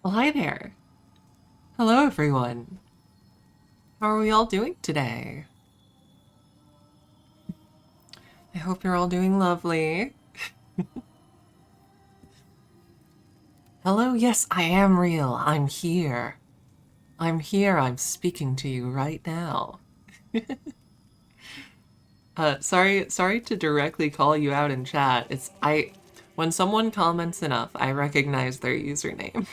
Well, hi there. Hello, everyone. How are we all doing today? I hope you're all doing lovely. Hello, yes, I am real. I'm here. I'm here. I'm speaking to you right now. Sorry to directly call you out in chat. When someone comments enough, I recognize their username.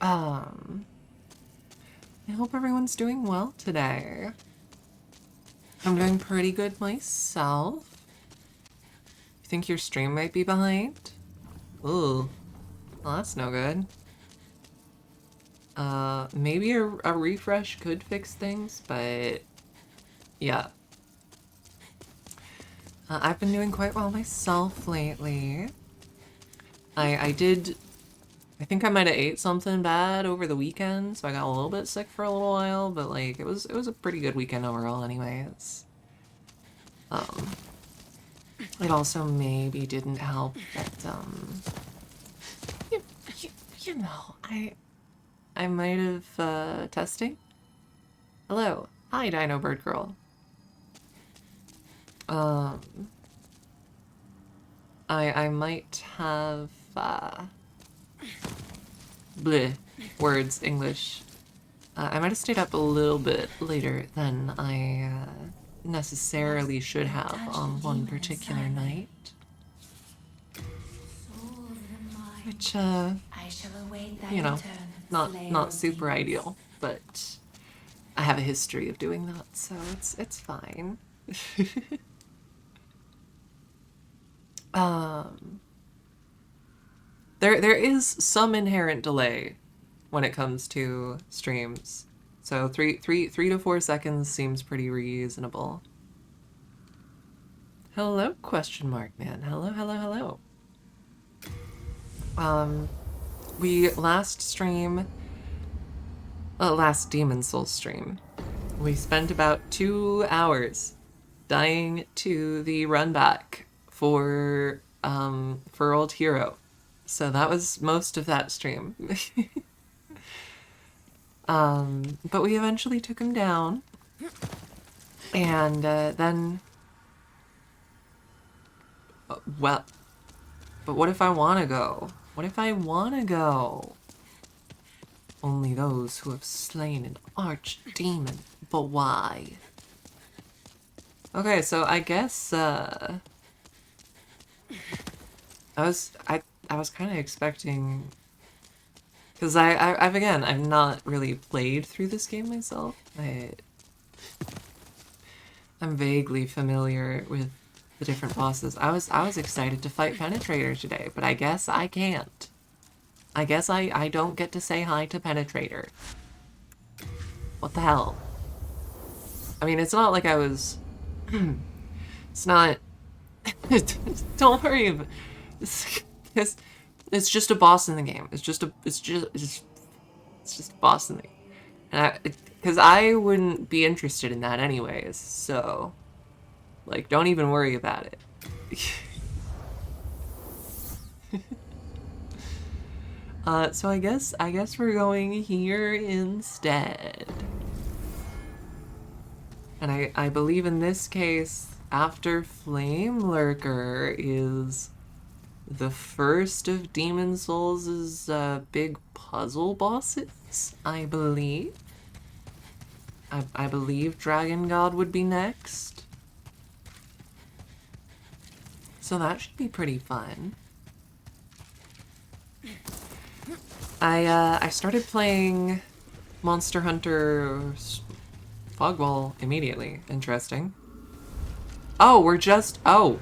I hope everyone's doing well today. I'm doing pretty good myself. You think your stream might be behind? Ooh, well, that's no good. Maybe a refresh could fix things, but yeah. I've been doing quite well myself lately. I think I might have ate something bad over the weekend, so I got a little bit sick for a little while, but like it was a pretty good weekend overall anyways. It also maybe didn't help that you, you know, I might have testing. Hello. Hi, Dino Bird Girl. I might have bleh words English. I might have stayed up a little bit later than I necessarily should have on one particular night. Which you know, not super ideal, but I have a history of doing that, so it's fine. There is some inherent delay when it comes to streams, so 3 to 4 seconds seems pretty reasonable. Hello, question mark man. Hello, hello, hello. We last Demon Souls stream, We spent about 2 hours dying to the run back for Old Hero. So that was most of that stream. But we eventually took him down. And then... well... But what if I want to go? What if I want to go? Only those who have slain an archdemon. But why? Okay, so I guess, I was kind of expecting... Because I've not really played through this game myself. I'm vaguely familiar with the different bosses. I was excited to fight Penetrator today, but I guess I can't. I guess I don't get to say hi to Penetrator. What the hell? I mean, it's not like I was... it's not... Don't worry about it. It's just a boss in the game. It's just a boss in the game. And because I wouldn't be interested in that anyways, so... Like, don't even worry about it. So I guess we're going here instead. And I believe in this case, after Flame Lurker is the first of Demon Souls' big puzzle bosses, I believe. I believe Dragon God would be next. So that should be pretty fun. I started playing Monster Hunter Fogwall immediately. Interesting. Oh, we're just... Oh.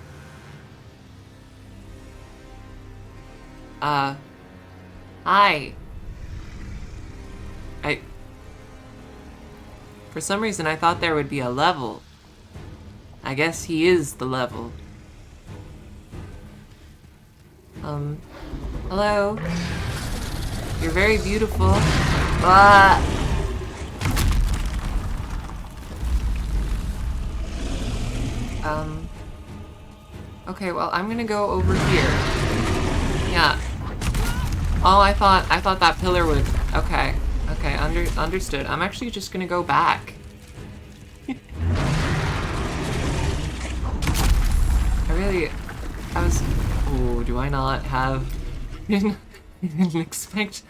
Hi. For some reason, I thought there would be a level. I guess he is the level. Hello? You're very beautiful. Ah! Okay, well, I'm gonna go over here. Yeah. Oh, I thought that pillar would... Okay. Okay, understood. I'm actually just gonna go back. I was... Oh, do I not have... didn't expect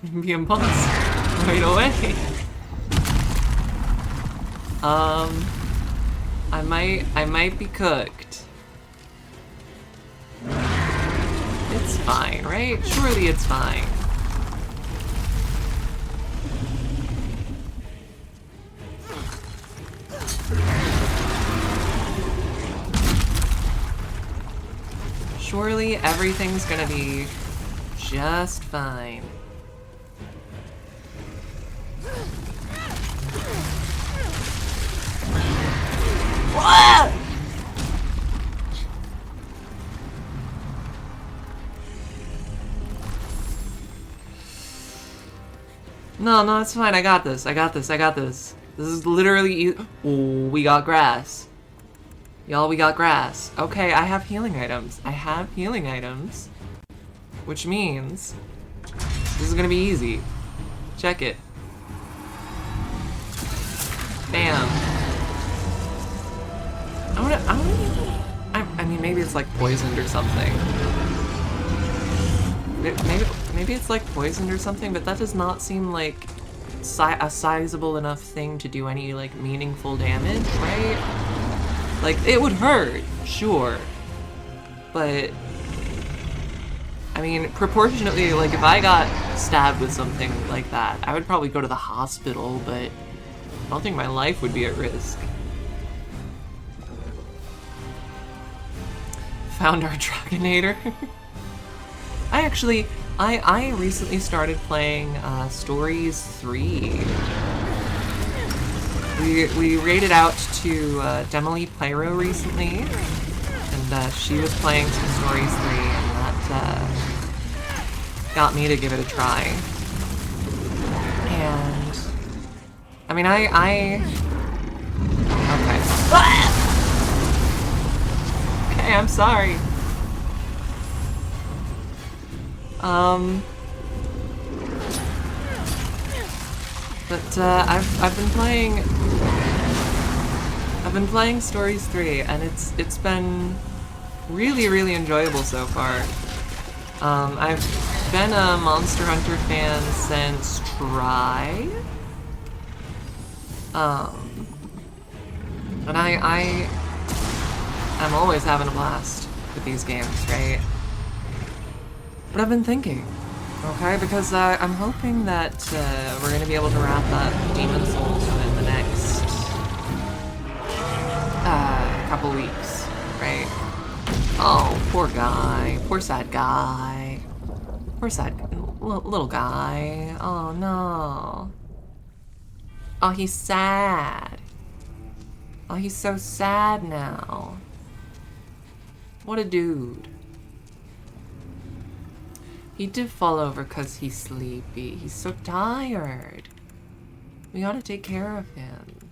to be a boss right away. I might be cooked. It's fine, right? Surely it's fine. Surely everything's gonna be just fine. What? No, it's fine. I got this. This is literally... Oh, we got grass. Y'all, we got grass. Okay, I have healing items. Which means... this is gonna be easy. Check it. Bam. I mean, maybe it's like poisoned or something. Maybe it's like poisoned or something, but that does not seem like a sizable enough thing to do any, like, meaningful damage, right? Like, it would hurt, sure. But... I mean, proportionately, like, if I got stabbed with something like that, I would probably go to the hospital, but I don't think my life would be at risk. Found our Dragonator. I recently started playing Stories 3. We raided out to Demily Pyro recently, and she was playing some Stories 3, and that got me to give it a try. And I mean, I'm sorry. But I've been playing Stories 3, and it's been really enjoyable so far. I've been a Monster Hunter fan since Try. And I'm always having a blast with these games, right? But I've been thinking, okay, because I'm hoping that we're going to be able to wrap up Demon Souls within the next couple weeks, right? Oh, poor guy. Poor sad guy. Poor sad little guy. Oh no. Oh, he's sad. Oh, he's so sad now. What a dude. He did fall over because he's sleepy. He's so tired. We gotta take care of him.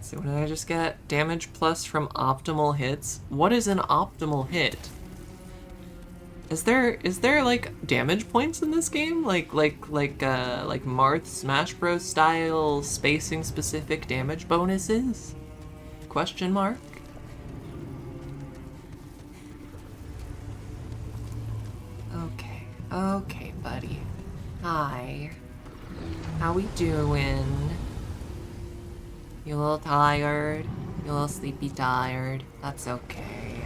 So what did I just get? Damage plus from optimal hits? What is an optimal hit? Is there like damage points in this game? Like Marth Smash Bros style spacing specific damage bonuses? Question mark? Okay, buddy. Hi. How we doing? You a little tired? You a little sleepy tired? That's okay.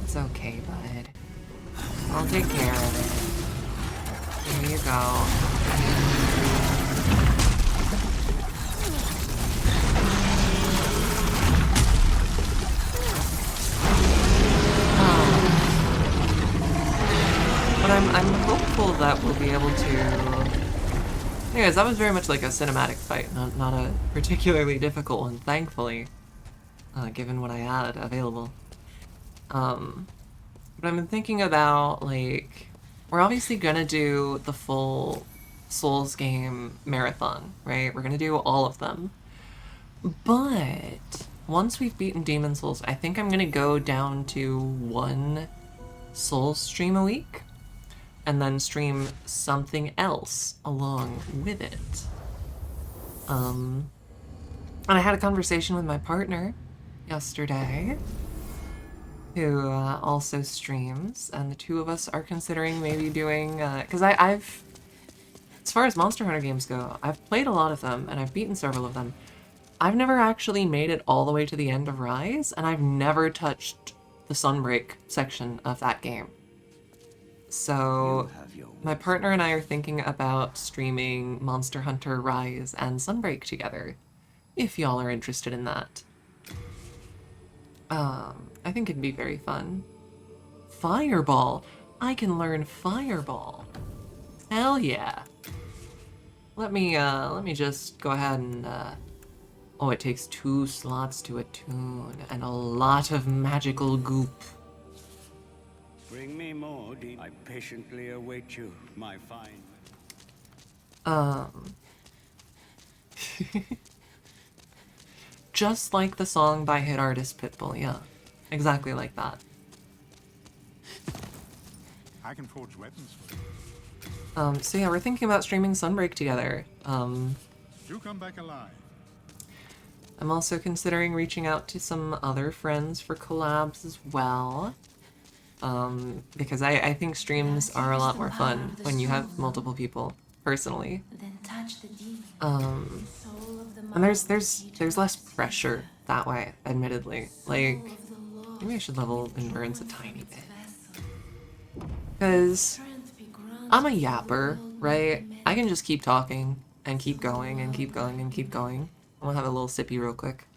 It's okay, bud. I'll take care of it. Here you go. But I'm hopeful that we'll be able to... Anyways, that was very much like a cinematic fight, not a particularly difficult one, thankfully, given what I had available. But I've been thinking about, like, we're obviously gonna do the full Souls game marathon, right? We're gonna do all of them. But once we've beaten Demon Souls, I think I'm gonna go down to one Souls stream a week, and then stream something else along with it. And I had a conversation with my partner yesterday, who also streams, and the two of us are considering maybe doing, because I've, as far as Monster Hunter games go, I've played a lot of them, and I've beaten several of them. I've never actually made it all the way to the end of Rise, and I've never touched the Sunbreak section of that game. So my partner and I are thinking about streaming Monster Hunter Rise and Sunbreak together, if y'all are interested in that. I think it'd be very fun. Fireball! I can learn Fireball! Hell yeah! Let me just go ahead and, oh, it takes 2 slots to attune, and a lot of magical goop. Bring me more, I patiently await you, my fine. Just like the song by hit artist Pitbull, yeah. Exactly like that. I can forge weapons for you. So yeah, we're thinking about streaming Sunbreak together. Do come back alive. I'm also considering reaching out to some other friends for collabs as well. Because I think streams are a lot more fun when you have multiple people, personally. And there's less pressure that way, admittedly. Like, maybe I should level endurance a tiny bit. Because I'm a yapper, right? I can just keep talking and keep going and keep going and keep going. I'm gonna have a little sippy real quick.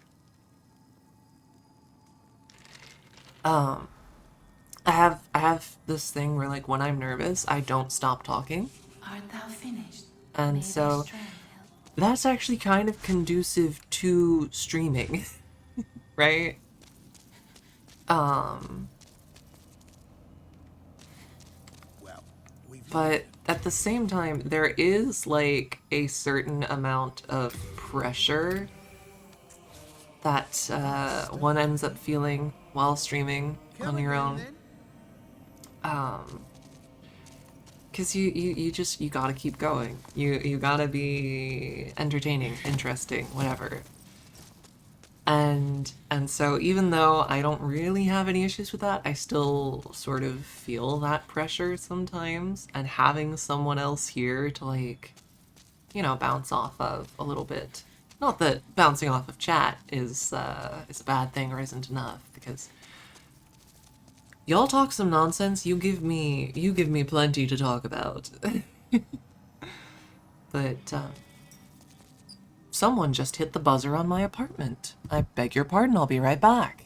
I have this thing where, like, when I'm nervous, I don't stop talking. Art thou finished? And so that's actually kind of conducive to streaming, right? But at the same time, there is, like, a certain amount of pressure that one ends up feeling while streaming on your own. Because you gotta keep going. You gotta be entertaining, interesting, whatever. And so even though I don't really have any issues with that, I still sort of feel that pressure sometimes, and having someone else here to, like, you know, bounce off of a little bit. Not that bouncing off of chat is a bad thing or isn't enough, because y'all talk some nonsense, you give me plenty to talk about. But someone just hit the buzzer on my apartment. I beg your pardon, I'll be right back.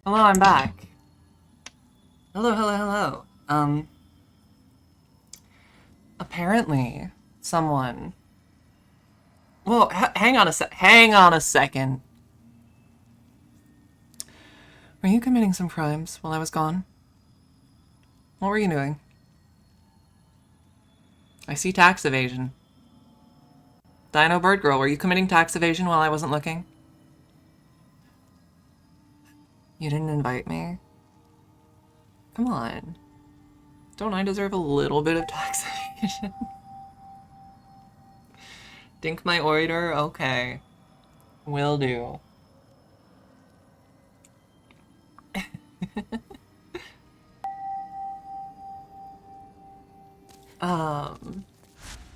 Hello, I'm back. Hello, hello, hello. Apparently, someone... Well, hang on a second. Were you committing some crimes while I was gone? What were you doing? I see tax evasion. Dino Bird Girl, were you committing tax evasion while I wasn't looking? You didn't invite me? Come on. Don't I deserve a little bit of tax evasion? Dink my order? Okay. Will do.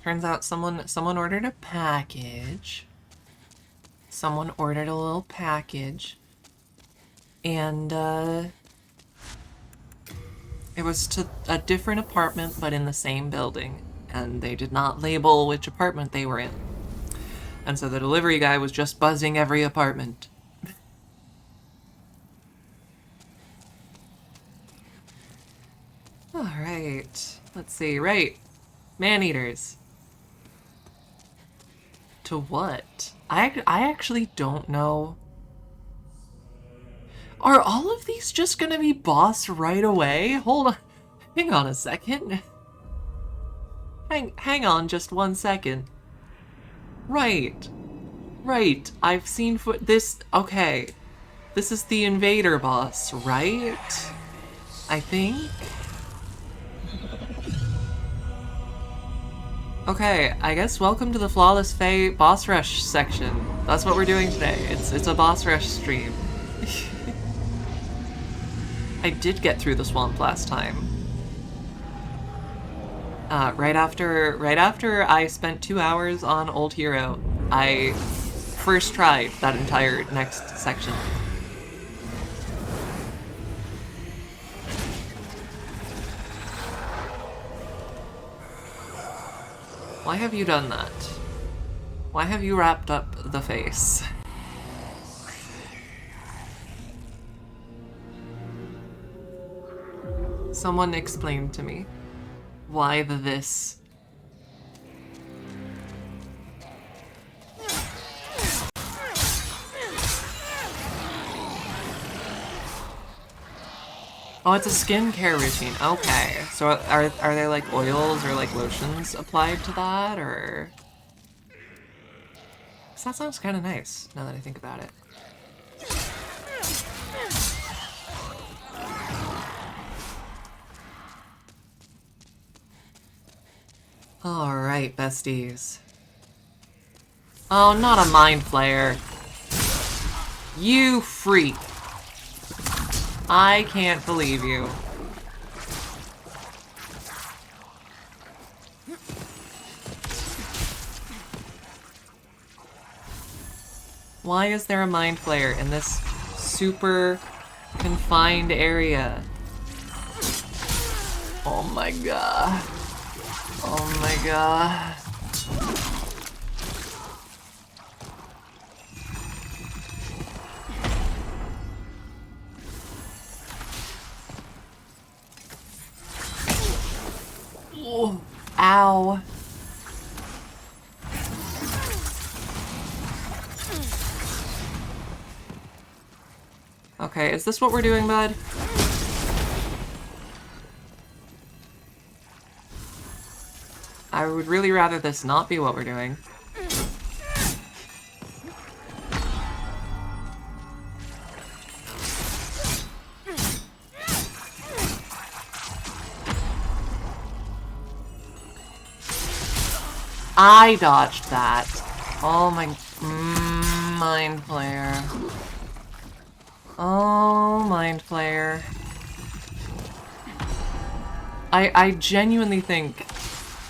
Turns out someone ordered a package. Someone ordered a little package. And, it was to a different apartment, but in the same building. And they did not label which apartment they were in. And so the delivery guy was just buzzing every apartment. Alright. Let's see. Right. Man-eaters. To what? I actually don't know. Are all of these just gonna be boss right away? Hold on. Hang on a second. Hang on just 1 second. Right. Right. I've seen this. Okay. This is the invader boss, right? I think. Okay, I guess welcome to the Flawless Fae boss rush section. That's what we're doing today. It's a boss rush stream. I did get through the swamp last time. Right after I spent 2 hours on Old Hero, I first tried that entire next section. Why have you done that? Why have you wrapped up the face? Someone explain to me why this. Oh, it's a skincare routine. Okay. So are there like oils or like lotions applied to that, or? 'Cause that sounds kind of nice now that I think about it. Alright, besties. Oh, not a mind flayer. You freak. I can't believe you. Why is there a mind flayer in this super Confined area. Oh my god. Oh my god. Oh, ow. Okay, is this what we're doing, bud? I would really rather this not be what we're doing. I dodged that. Oh my... mind player. Oh, mind player. I genuinely think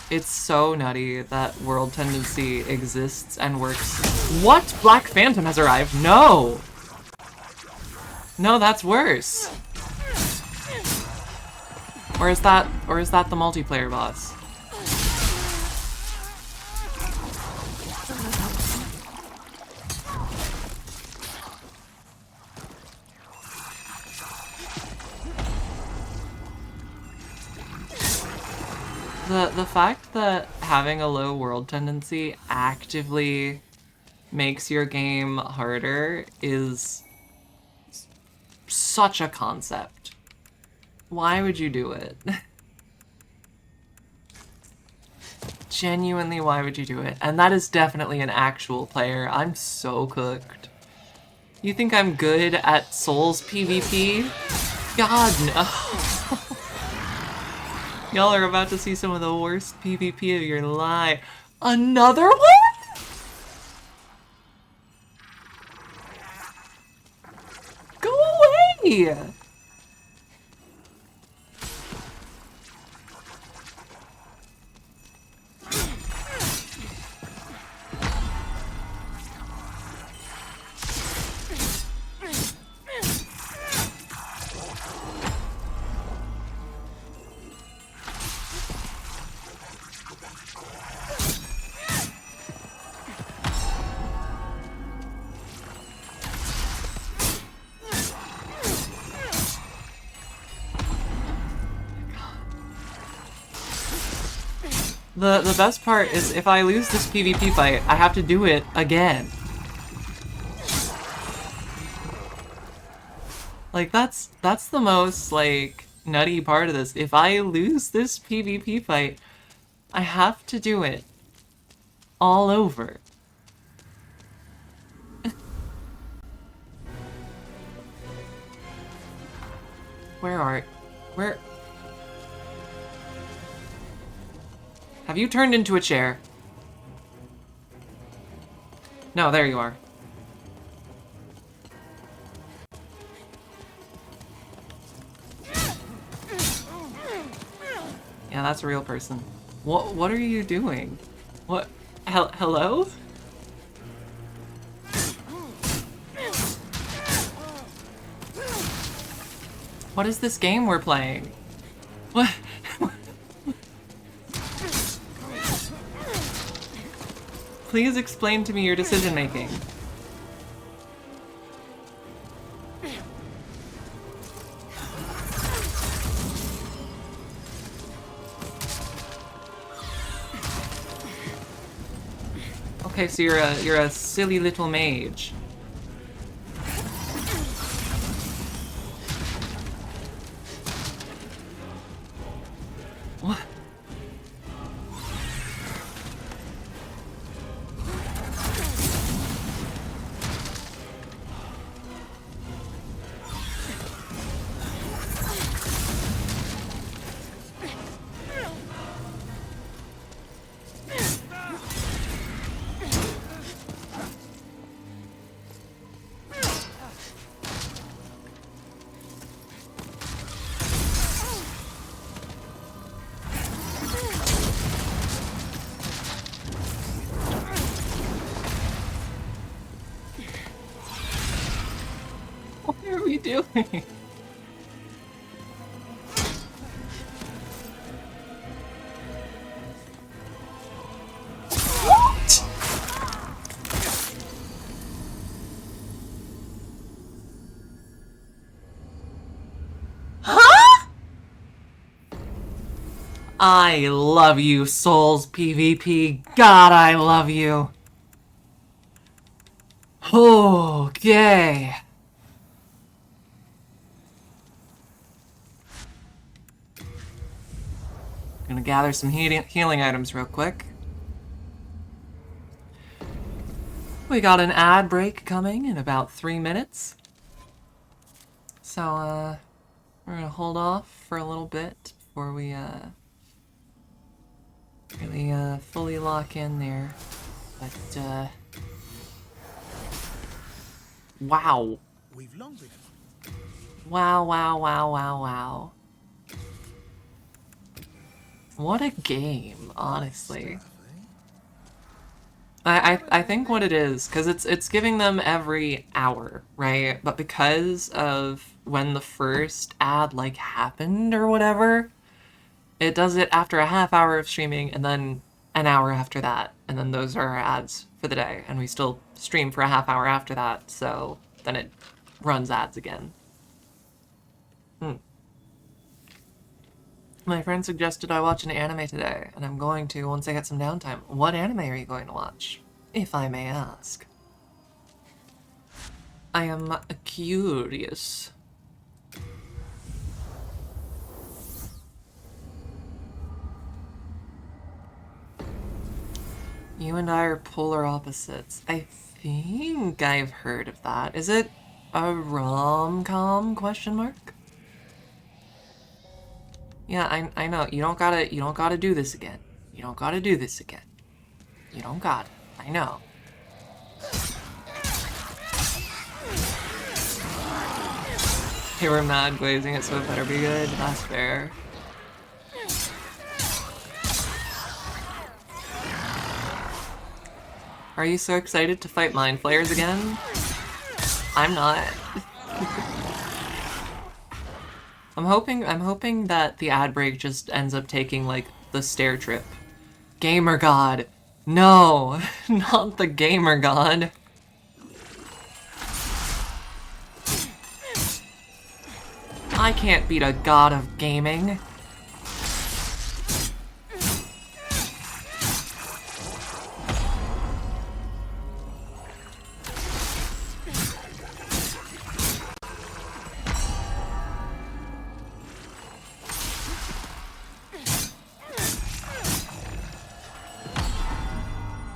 it's so nutty that world tendency exists and works. What? Black Phantom has arrived? No! No, that's worse. Or is that the multiplayer boss? The fact that having a low world tendency actively makes your game harder is such a concept. Why would you do it? Genuinely, why would you do it? And that is definitely an actual player. I'm so cooked. You think I'm good at Souls PvP? God, no. Y'all are about to see some of the worst PvP of your life. Another one? Go away! The best part is if I lose this PvP fight, I have to do it again. Like, that's the most, like, nutty part of this. If I lose this PvP fight, I have to do it all over. Where... Have you turned into a chair? No, there you are. Yeah, that's a real person. What are you doing? What? Hello? What is this game we're playing? What? Please explain to me your decision making. Okay, so you're a silly little mage. What? are we doing? What? Huh? I love you, Souls PvP. God, I love you. Okay. Gonna gather some healing items real quick. We got an ad break coming in about 3 minutes. So, we're gonna hold off for a little bit before we, really, fully lock in there. But, wow. We've long been. Wow, wow, wow, wow, wow. What a game, honestly. I think what it is, because it's giving them every hour, right? But because of when the first ad, like, happened or whatever, it does it after a half hour of streaming and then an hour after that. And then those are our ads for the day. And we still stream for a half hour after that, so then it runs ads again. My friend suggested I watch an anime today, and I'm going to once I get some downtime. What anime are you going to watch, if I may ask? I am curious. You and I are polar opposites. I think I've heard of that. Is it a rom-com question mark? Yeah, I know. You don't gotta do this again. You don't gotta do this again. You don't got it. I know. They were mad glazing it, so it better be good. That's fair. Are you so excited to fight Mind Flayers again? I'm not. I'm hoping that the ad break just ends up taking, like, the stair trip. Gamer God! No! Not the Gamer God! I can't beat a god of gaming.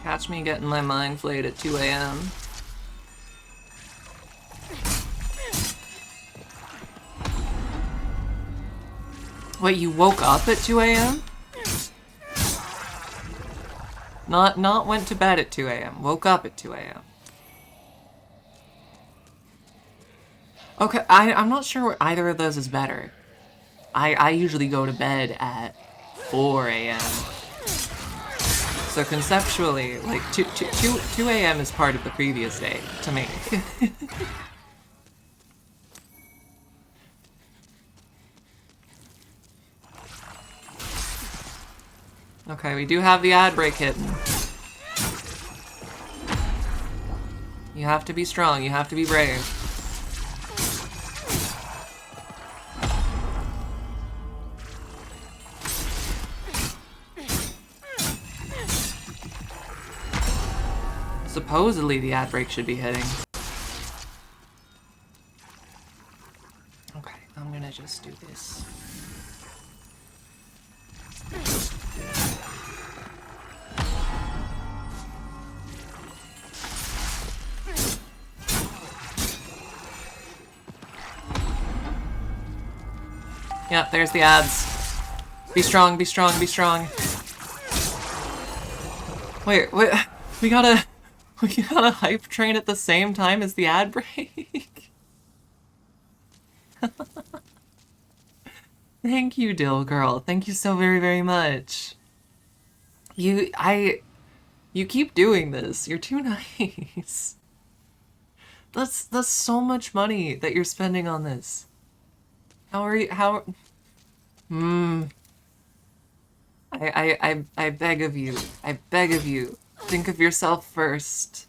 Catch me getting my mind flayed at 2 a.m. Wait, you woke up at 2 a.m.? Not went to bed at 2 a.m. Woke up at 2 a.m. Okay, I'm not sure what either of those is better. I usually go to bed at 4 a.m. So conceptually, like, 2 a.m. is part of the previous day, to me. Okay, we do have the ad break hitting. You have to be strong, you have to be brave. Supposedly the ad break should be hitting. Okay, I'm gonna just do this. Yep, there's the ads. Be strong, be strong, be strong. Wait, we got a hype train at the same time as the ad break? Thank you, Dill Girl. Thank you so very, very much. You keep doing this. You're too nice. That's so much money that you're spending on this. How are you? How? I beg of you. I beg of you. Think of yourself first.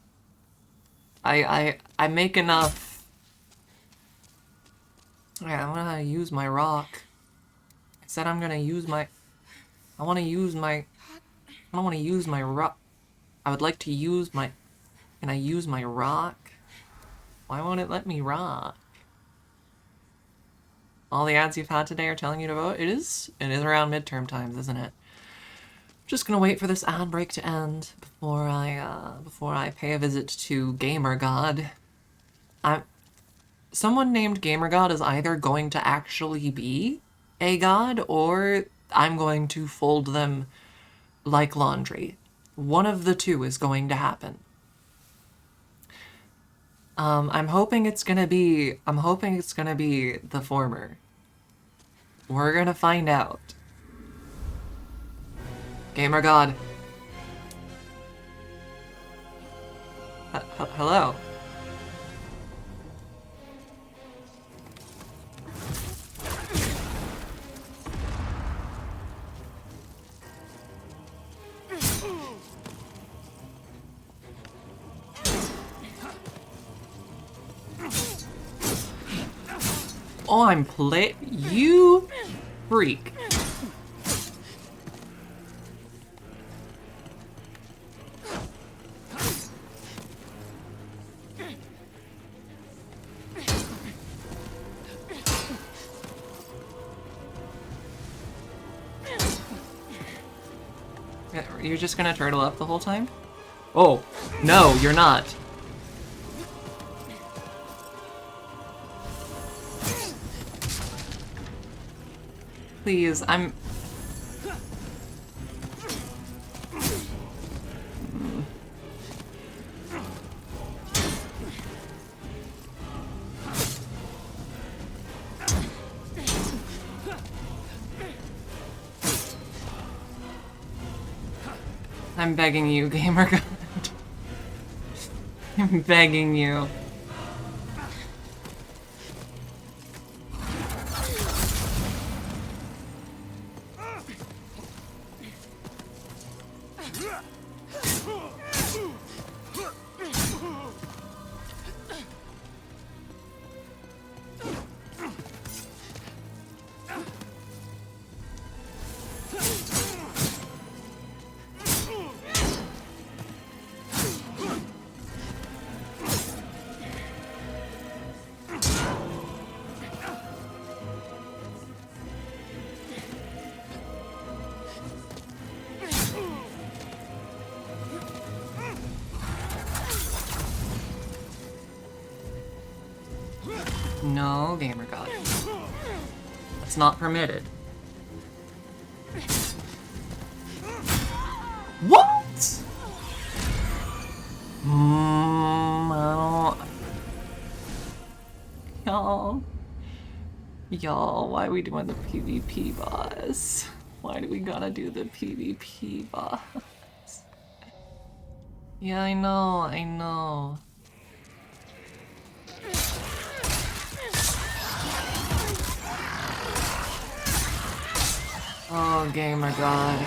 I make enough. Yeah, I'm gonna use my rock. I said I'm gonna use my. I want to use my. I don't want to use my rock. I would like to use my. Can I use my rock? Why won't it let me rock? All the ads you've had today are telling you to vote? It is around midterm times, isn't it? Just gonna wait for this ad break to end before I pay a visit to Gamer God. Someone named Gamer God is either going to actually be a god, or I'm going to fold them like laundry. One of the two is going to happen. I'm hoping it's gonna be the former. We're gonna find out. Gamer God. Hello. Oh, you freak. You're just gonna turtle up the whole time? Oh, no, you're not. Please, I'm begging you, Gamer God. I'm begging you. No, Gamer God. That's not permitted. What? I don't... Y'all, why are we doing the PvP boss? Why do we gotta do the PvP boss? Yeah, I know. Oh, Gamer God.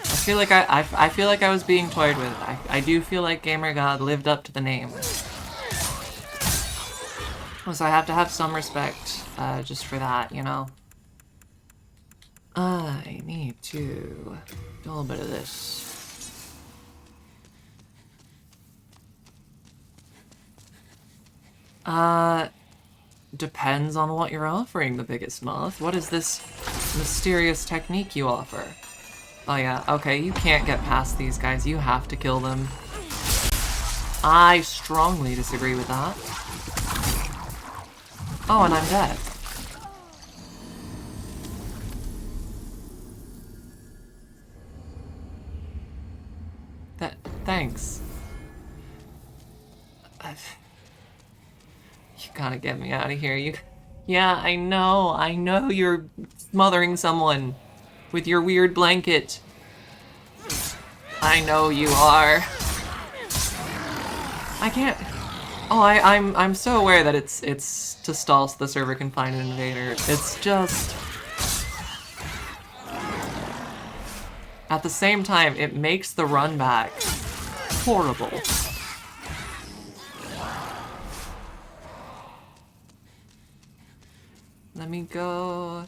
I feel like I was being toyed with. I do feel like Gamer God lived up to the name. So I have to have some respect, just for that, you know? I need to do a little bit of this. Depends on what you're offering, the biggest moth. What is this mysterious technique you offer? Oh yeah, okay, you can't get past these guys. You have to kill them. I strongly disagree with that. Oh, and I'm dead. Thanks. You gotta get me out of here. Yeah, I know you're smothering someone with your weird blanket. I know you are. I can't. Oh, I'm so aware that it's to stall so the server can find an invader. It's just at the same time it makes the run back horrible. Let me go.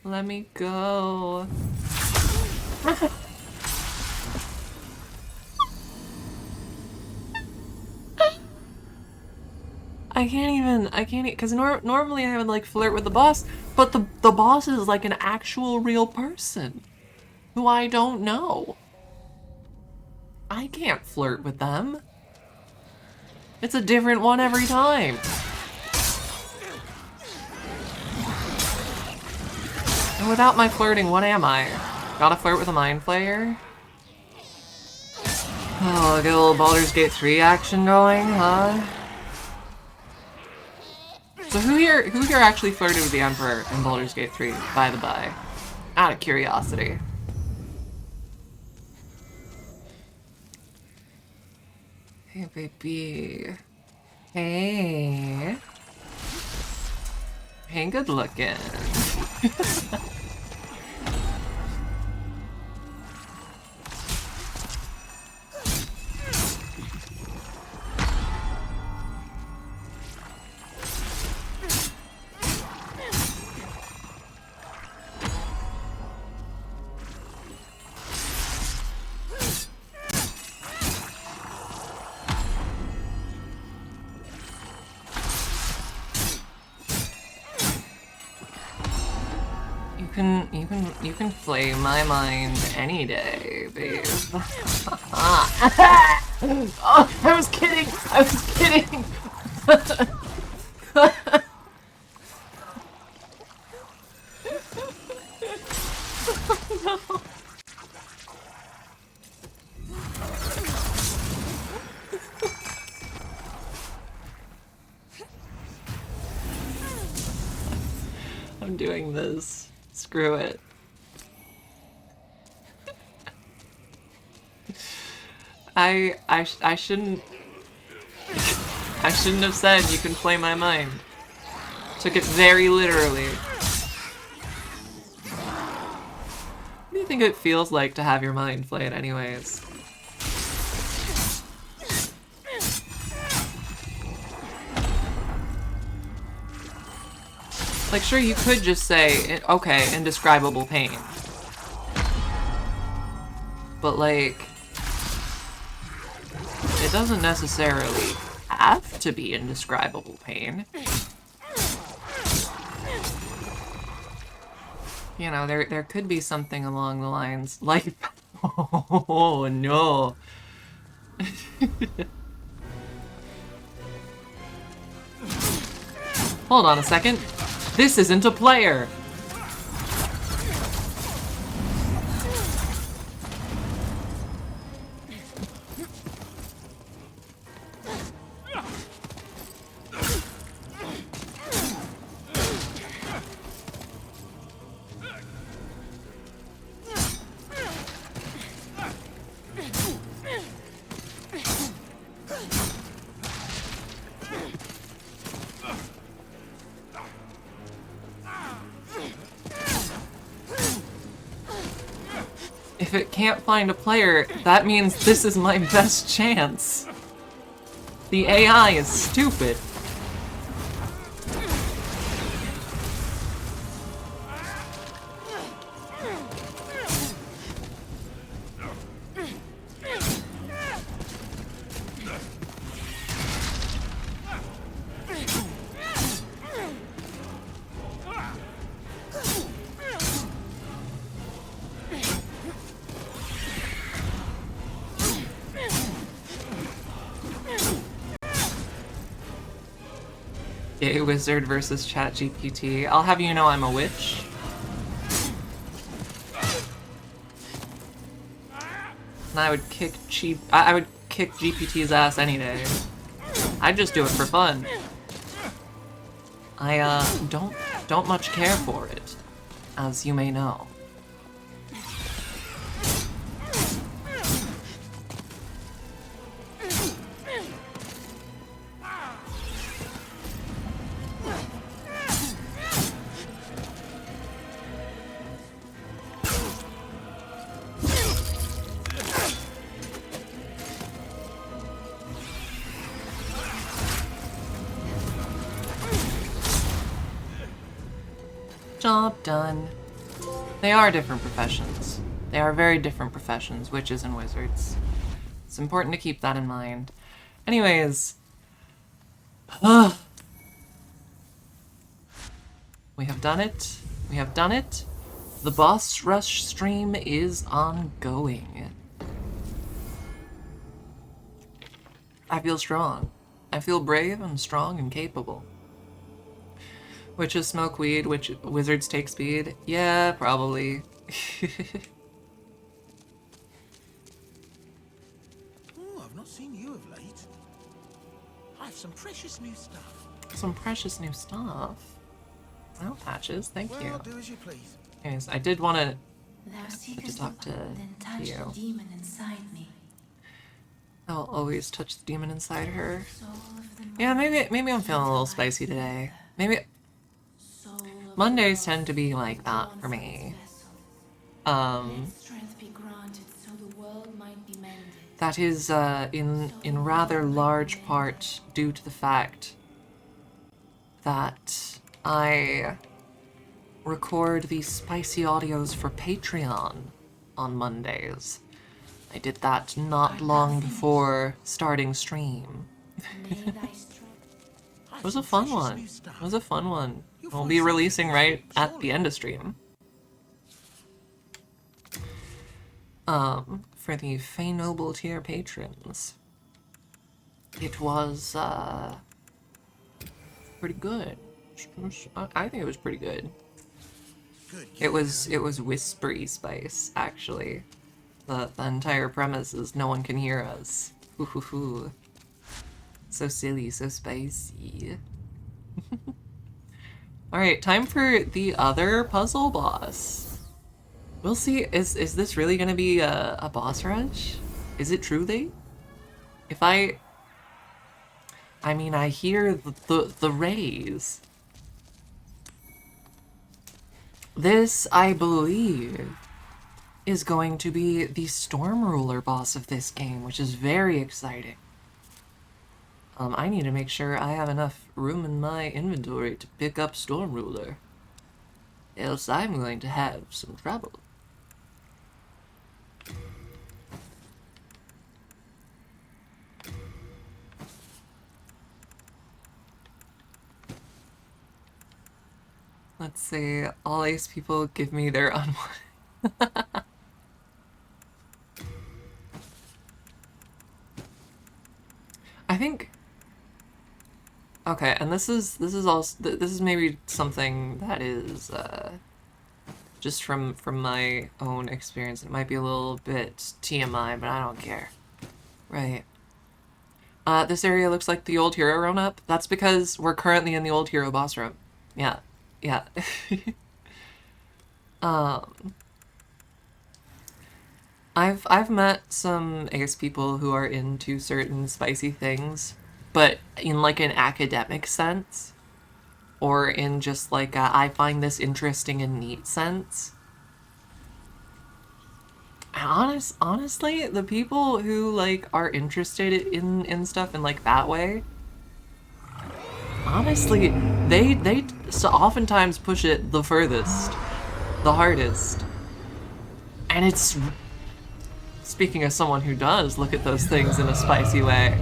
Let me go. I can't because normally I would like flirt with the boss, but the boss is like an actual real person who I don't know. I can't flirt with them. It's a different one every time. And without my flirting, what am I? Gotta flirt with a mind flayer? Oh, get a little Baldur's Gate 3 action going, huh? So who here actually flirted with the Emperor in Baldur's Gate 3, by the by? Out of curiosity. Hey, baby. Hey. Hey, good looking. You can flay my mind any day, babe. Oh, I was kidding! I was kidding! No. I'm doing this. Screw it. I shouldn't have said you can play my mind. Took it very literally. What do you think it feels like to have your mind played anyways? Like, sure, you could just say, okay, indescribable pain. But, like, it doesn't necessarily have to be indescribable pain. You know, there could be something along the lines, like, oh, no. Hold on a second. This isn't a player! If it can't find a player, that means this is my best chance. The AI is stupid. Gay wizard versus ChatGPT. I'll have you know I'm a witch. And I would kick I would kick GPT's ass any day. I'd just do it for fun. I don't much care for it, as you may know. Job done. They are different professions. They are very different professions, witches and wizards. It's important to keep that in mind. Anyways. We have done it. We have done it. The boss rush stream is ongoing. I feel strong. I feel brave and strong and capable. Witches smoke weed, wizards take speed. Yeah, probably. Oh, I've not seen you of late. I have some precious new stuff. Some precious new stuff. Well, Patches, thank you. Well, do as you please. Anyways, I did want to Thou seekest talk to then touch you. the demon inside me. I'll always touch the demon inside her. Soul of the Yeah, maybe I'm feeling a little spicy today. Maybe soul of Mondays the tend to be like that for once me. vessel. Um, Let strength be granted so the world might be mended. that is in rather large part due to the fact that I record these spicy audios for Patreon on Mondays. I did that not long before starting stream. May thy strength. It was a fun one. It was a fun one. We'll be releasing right at the end of stream. For the Fey Noble tier patrons. It was, pretty good. I think it was pretty good. Good. It was whispery spice, actually. The entire premise is no one can hear us. Hoo hoo hoo. So silly, so spicy. Alright, time for the other puzzle boss. We'll see, is this really gonna be a boss rush? Is it truly? If I mean, I hear the rays. This, I believe, is going to be the Storm Ruler boss of this game, which is very exciting. I need to make sure I have enough room in my inventory to pick up Storm Ruler. Else I'm going to have some trouble. Let's see, all ace people give me their unwanted. I think. Okay, and this is also this is maybe something that is just from my own experience. It might be a little bit TMI, but I don't care. Right. This area looks like the old hero run up. That's because we're currently in the old hero boss room. Yeah. Yeah. I've met some ace people who are into certain spicy things, but in like an academic sense, or in just like a, I find this interesting and neat sense. Honestly, the people who like are interested in stuff in like that way, honestly, they so oftentimes push it the furthest, the hardest, and it's. Speaking as someone who does look at those things in a spicy way.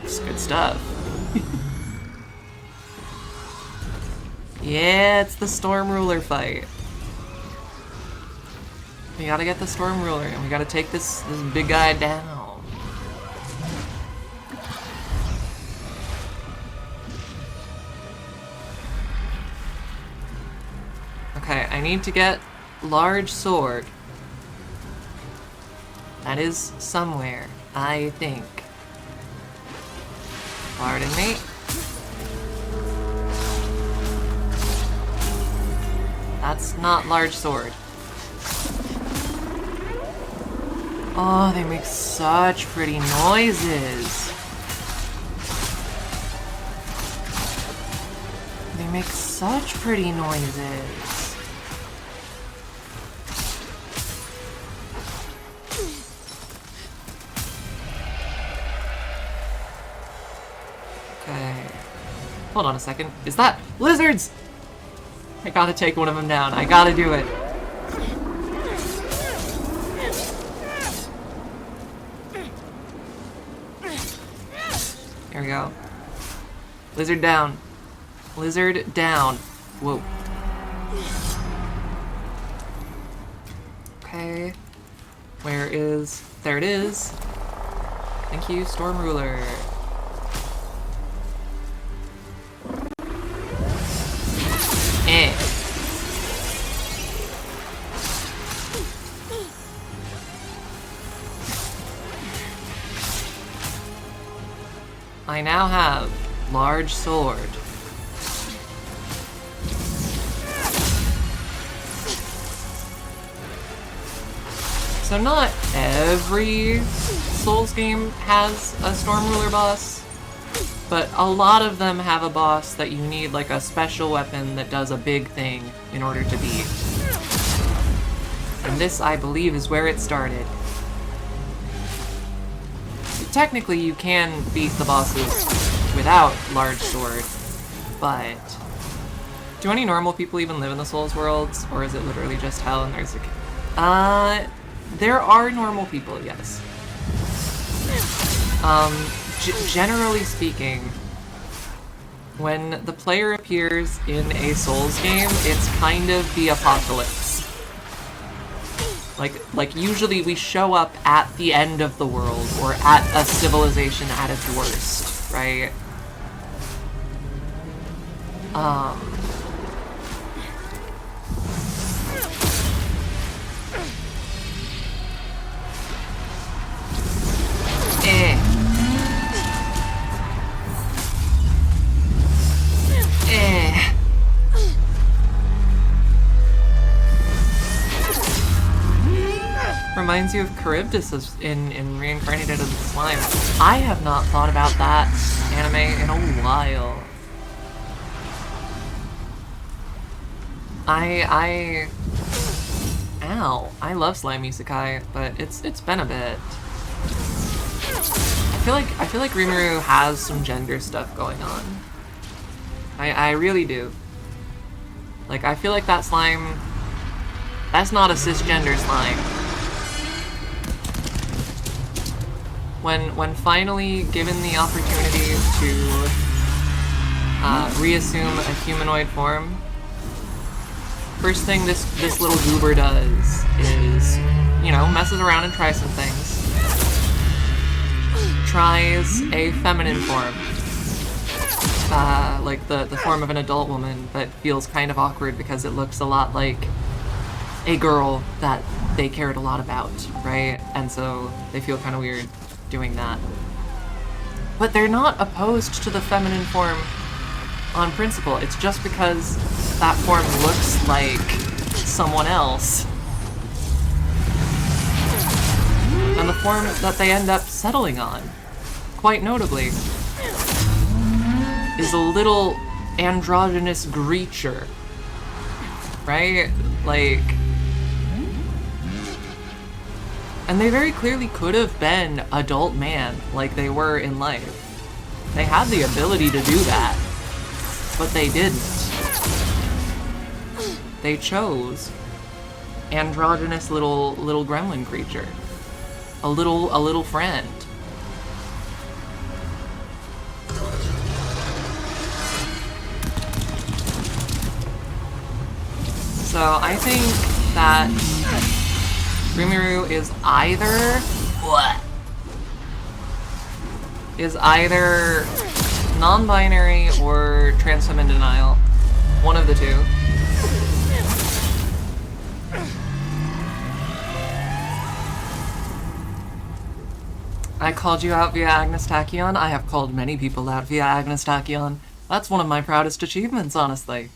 It's good stuff. Yeah, it's the Storm Ruler fight. We gotta get the Storm Ruler and we gotta take this big guy down. Okay, I need to get large sword. That is somewhere, I think. Pardon me. That's not large sword. Oh, they make such pretty noises. They make such pretty noises. Okay. Hold on a second. Is that lizards? I gotta take one of them down. I gotta do it. There we go. Lizard down. Lizard down. Whoa. Okay. Where is... There it is. Thank you, Storm Ruler. Eh. I now have large sword. So not every Souls game has a Storm Ruler boss, but a lot of them have a boss that you need like a special weapon that does a big thing in order to beat. And this, I believe, is where it started. Technically, you can beat the bosses without large sword, but do any normal people even live in the Souls worlds, or is it literally just hell and there's a... there are normal people, yes. Generally speaking, when the player appears in a Souls game, it's kind of the apocalypse. Like usually we show up at the end of the world, or at a civilization at its worst, right? Reminds you of Charybdis in Reincarnated as a Slime. I have not thought about that anime in a while. Ow. I love slime isekai, but it's been a bit. I feel like Rimuru has some gender stuff going on. I really do. Like, I feel like that slime, that's not a cisgender slime. When finally given the opportunity to reassume a humanoid form, first thing this little goober does is, you know, messes around and tries some things. Tries a feminine form. Like the form of an adult woman, but feels kind of awkward because it looks a lot like a girl that they cared a lot about, right? And so they feel kind of weird doing that. But they're not opposed to the feminine form on principle. It's just because that form looks like someone else. And the form that they end up settling on, quite notably, is a little androgynous creature, right? Like, and they very clearly could have been adult man like they were in life. They had the ability to do that, but they didn't. They chose androgynous little gremlin creature. A little friend. So I think that Rimuru is either non-binary or trans femme in denial. One of the two. I called you out via Agnes Tachyon. I have called many people out via Agnes Tachyon. That's one of my proudest achievements, honestly.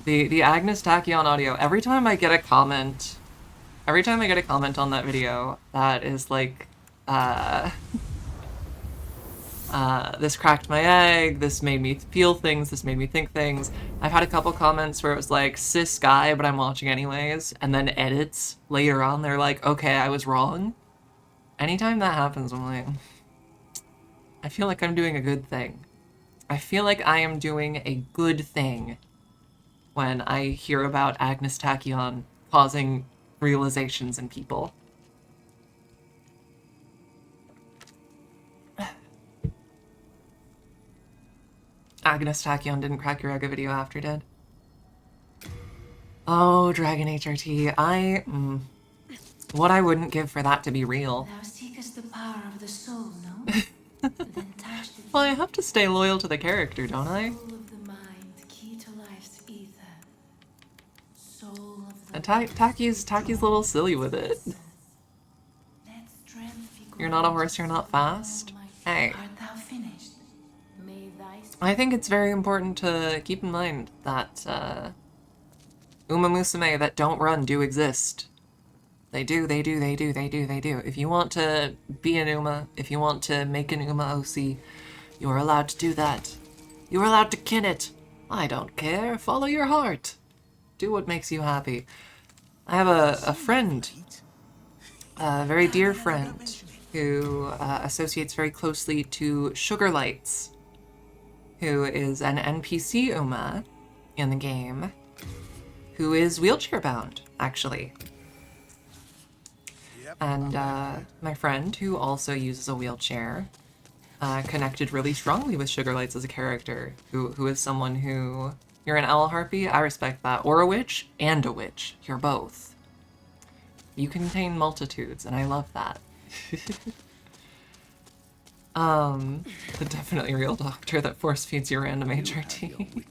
The Agnes Tachyon audio, every time I get a comment on that video that is like, this cracked my egg, this made me feel things, this made me think things. I've had a couple comments where it was like, cis guy, but I'm watching anyways, and then edits later on, they're like, okay, I was wrong. Anytime that happens, I'm like, I feel like I'm doing a good thing. I feel like I am doing a good thing when I hear about Agnes Tachyon causing realizations in people. Agnes Tachyon didn't crack your egg a video after, did? Oh, Dragon HRT. What I wouldn't give for that to be real. Thou seekest the power of the soul, no? Then touch the Well, I have to stay loyal to the character, don't I? soul of the mind, key to life's ether. Soul of the And Taki's a little silly with it. Let strength be You're not a horse, you're not fast. Hey. Art thou finished? May thy I think it's very important to keep in mind that Uma Musume that don't run do exist. They do. If you want to be an Uma, if you want to make an Uma OC, you're allowed to do that. You're allowed to kin it. I don't care. Follow your heart. Do what makes you happy. I have a friend, a very dear friend, who associates very closely to Sugar Lights, who is an NPC Uma in the game, who is wheelchair bound, actually. And my friend, who also uses a wheelchair, connected really strongly with Sugar Lights as a character, who is someone who... You're an owl harpy? I respect that. Or a witch? And a witch. You're both. You contain multitudes, and I love that. The definitely real doctor that force feeds you random HRT.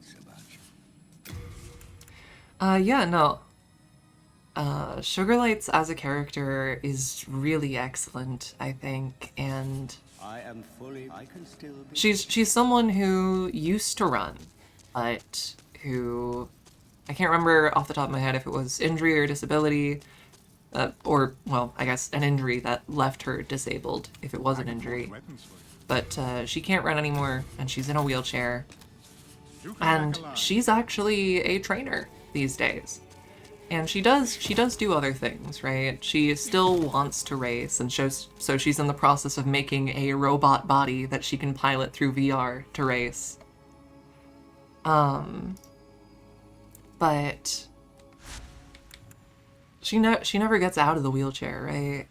Yeah, no. Sugar Lights as a character is really excellent, I think, and I can still be. she's someone who used to run, but who I can't remember off the top of my head if it was injury or disability, or well, I guess an injury that left her disabled if it was an injury. Weapons for you. But she can't run anymore, and she's in a wheelchair, You come back and alive. she's actually a trainer these days. And she does do other things, right? She still wants to race, and so she's in the process of making a robot body that she can pilot through VR to race. But she never gets out of the wheelchair, right?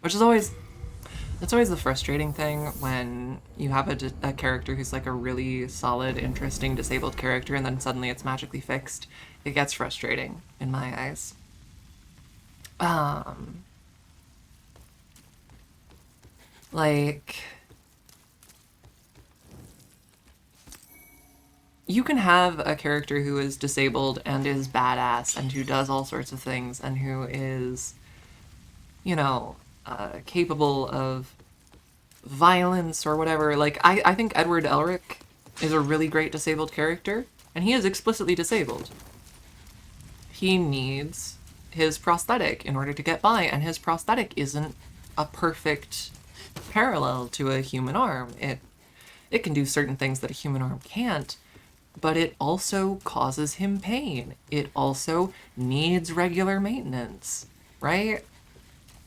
Which is always the frustrating thing when you have a character who's like a really solid, interesting disabled character, and then suddenly it's magically fixed. It gets frustrating in my eyes. Like, you can have a character who is disabled and is badass and who does all sorts of things and who is, you know, capable of violence or whatever. Like, I think Edward Elric is a really great disabled character, and he is explicitly disabled. He needs his prosthetic in order to get by, and his prosthetic isn't a perfect parallel to a human arm. It can do certain things that a human arm can't, but it also causes him pain. It also needs regular maintenance, right?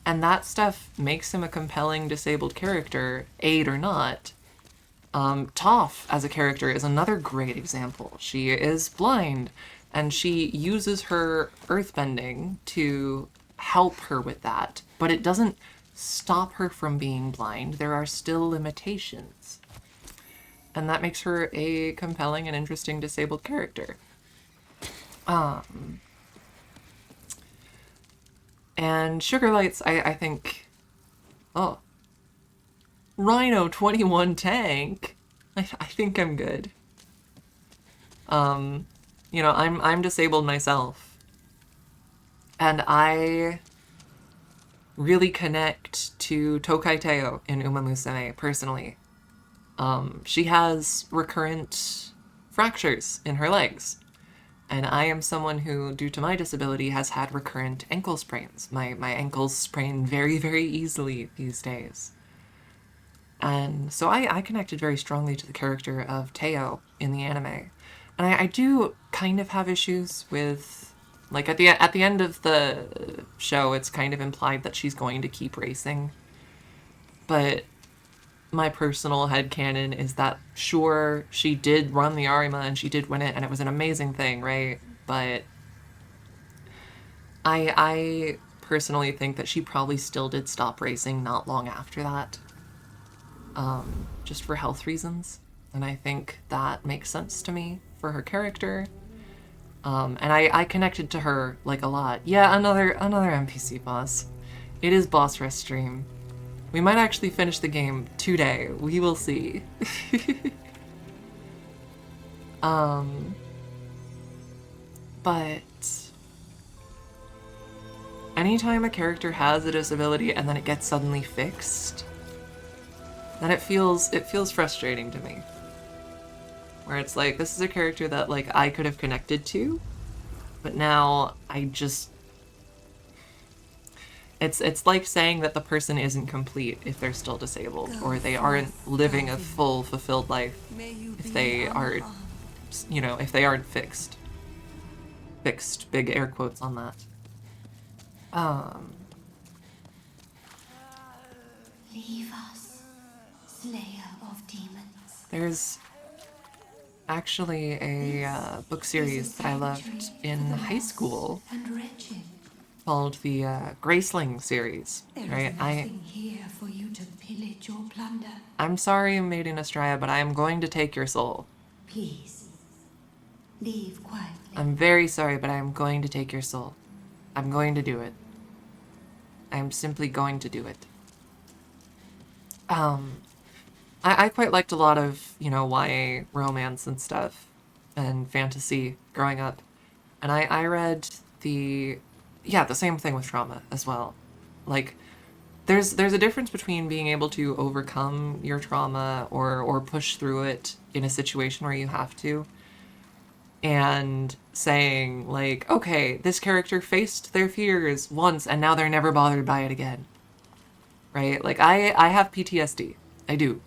And that stuff makes him a compelling disabled character, aid or not. Toph as a character is another great example. She is blind, and she uses her earthbending to help her with that, but it doesn't stop her from being blind. There are still limitations. And that makes her a compelling and interesting disabled character. And Sugar Lights, I think... Oh. Rhino 21 tank. I think I'm good. You know, I'm disabled myself. And I really connect to Tokai Teo in Uma Musume, personally. She has recurrent fractures in her legs. And I am someone who, due to my disability, has had recurrent ankle sprains. My ankles sprain very, very easily these days. And so I connected very strongly to the character of Teo in the anime. And I do kind of have issues with, like, at the end of the show, it's kind of implied that she's going to keep racing. But my personal headcanon is that, sure, she did run the Arima and she did win it, and it was an amazing thing, right? but I personally think that she probably still did stop racing not long after that, just for health reasons. And I think that makes sense to me for her character. And I connected to her, like, a lot. Yeah, another NPC boss. It is boss rush stream. We might actually finish the game today. We will see. But anytime a character has a disability and then it gets suddenly fixed, then it feels frustrating to me. Where it's like, this is a character that, like, I could have connected to, but now I just... It's like saying that the person isn't complete if they're still disabled, or they aren't living a full, fulfilled life if they are, you know, if they aren't fixed. Fixed, big air quotes on that. Leave us, Slayer of Demons. There's actually a book series that I loved in high school And wretched. called the Graceling series, There is right? nothing here for you to pillage or plunder. I'm sorry, Maiden Estrella, but I am going to take your soul. Please, leave quietly. I'm very sorry, but I am going to take your soul. I'm going to do it. I'm simply going to do it. I quite liked a lot of, you know, YA romance and stuff, and fantasy growing up. And I read the same thing with trauma as well. Like, there's a difference between being able to overcome your trauma or push through it in a situation where you have to, and saying, like, okay, this character faced their fears once and now they're never bothered by it again. Right? Like, I have PTSD. I do.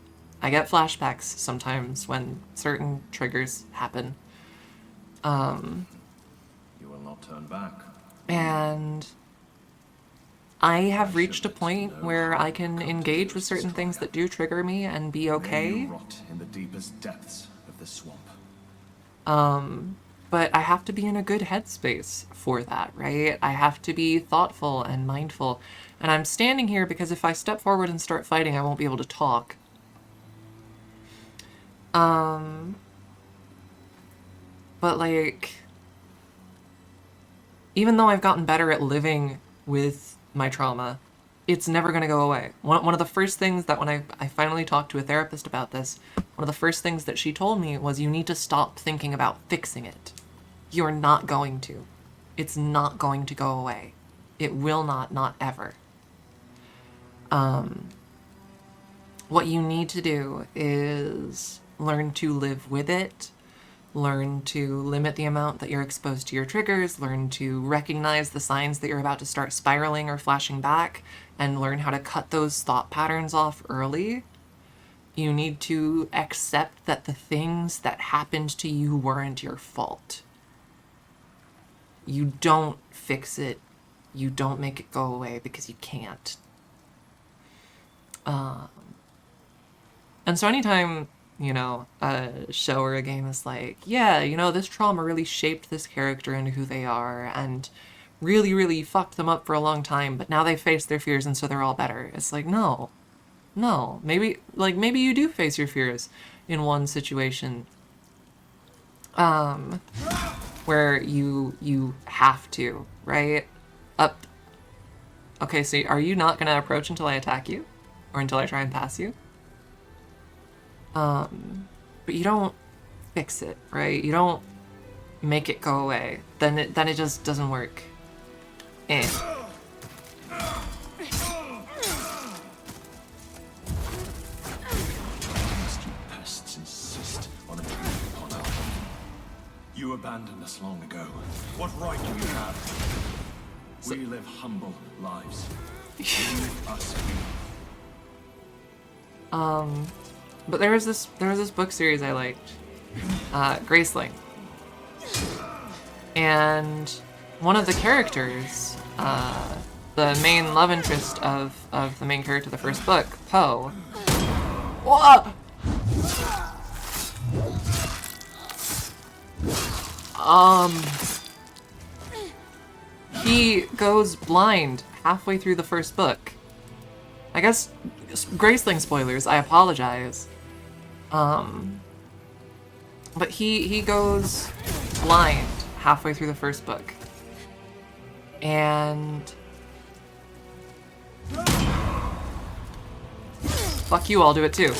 I get flashbacks sometimes when certain triggers happen. You will not turn back. And I have reached a point where I can engage with certain things that do trigger me and be May okay. you rot in the deepest depths of the swamp. But I have to be in a good headspace for that, right? I have to be thoughtful and mindful. And I'm standing here because if I step forward and start fighting, I won't be able to talk. But, like, even though I've gotten better at living with my trauma, it's never going to go away. One of the first things that when I finally talked to a therapist about this, one of the first things that she told me was, you need to stop thinking about fixing it. You're not going to. It's not going to go away. It will not ever. What you need to do is learn to live with it, learn to limit the amount that you're exposed to your triggers, learn to recognize the signs that you're about to start spiraling or flashing back, and learn how to cut those thought patterns off early. You need to accept that the things that happened to you weren't your fault. You don't fix it. You don't make it go away because you can't. And so anytime, you know, a show or a game is like, yeah, you know, this trauma really shaped this character into who they are and really, really fucked them up for a long time, but now they face their fears and so they're all better. It's like, no. Maybe you do face your fears in one situation, where you have to, right? Okay, so are you not gonna approach until I attack you? Or until I try and pass you? But you don't fix it, right? You don't make it go away. Then it just doesn't work. Must you pests insist on intruding upon our home? You abandoned us long ago. What right do you have? We live humble lives. Leave us be. But there was this book series I liked, Graceling, and one of the characters, the main love interest of the main character of the first book, Poe. Whoa! he goes blind halfway through the first book. I guess Graceling spoilers, I apologize. But he goes blind halfway through the first book. And fuck you, I'll do it too.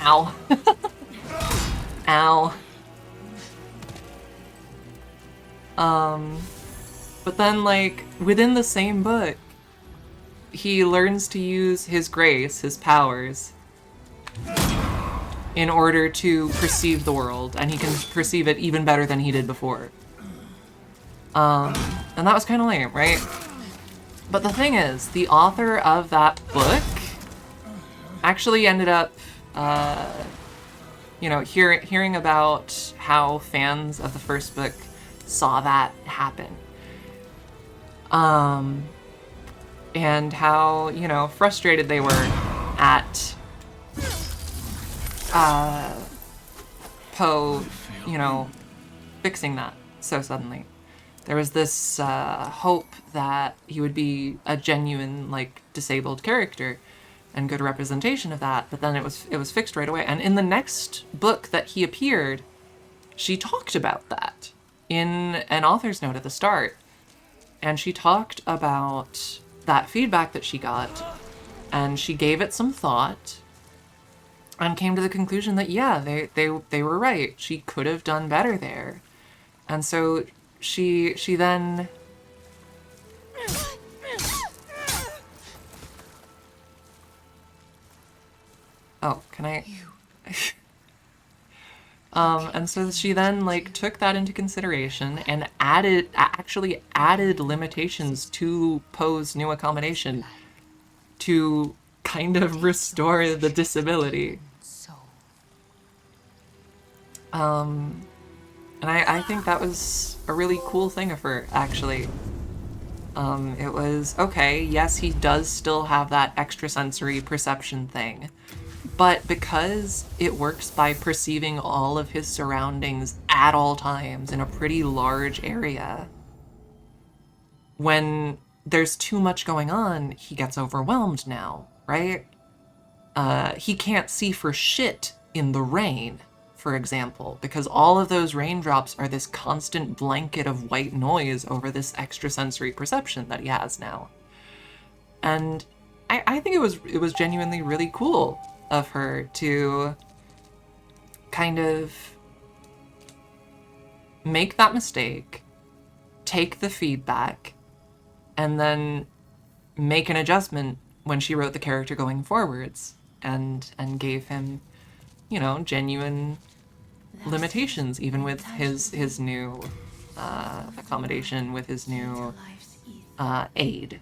Ow. Ow. But then, like, within the same book, he learns to use his grace, his powers, in order to perceive the world, and he can perceive it even better than he did before. And that was kind of lame, right? But the thing is, the author of that book actually ended up, you know, hearing about how fans of the first book saw that happen. And how, you know, frustrated they were at Poe, you know, fixing that so suddenly. There was this hope that he would be a genuine, like, disabled character and good representation of that, but then it was fixed right away. And in the next book that he appeared, she talked about that in an author's note at the start. And she talked about that feedback that she got, and she gave it some thought and came to the conclusion that, yeah, they were right. She could have done better there. And so she then... Oh, can I... and so she then, like, took that into consideration and actually added limitations to Poe's new accommodation to kind of restore the disability. And I think that was a really cool thing of her, actually. It was, okay, yes, he does still have that extrasensory perception thing, but because it works by perceiving all of his surroundings at all times in a pretty large area, when there's too much going on, he gets overwhelmed now, right? He can't see for shit in the rain, for example, because all of those raindrops are this constant blanket of white noise over this extrasensory perception that he has now. And I think it was genuinely really cool of her to kind of make that mistake, take the feedback, and then make an adjustment when she wrote the character going forwards, and gave him, you know, genuine limitations, even with his new accommodation, with his new aid.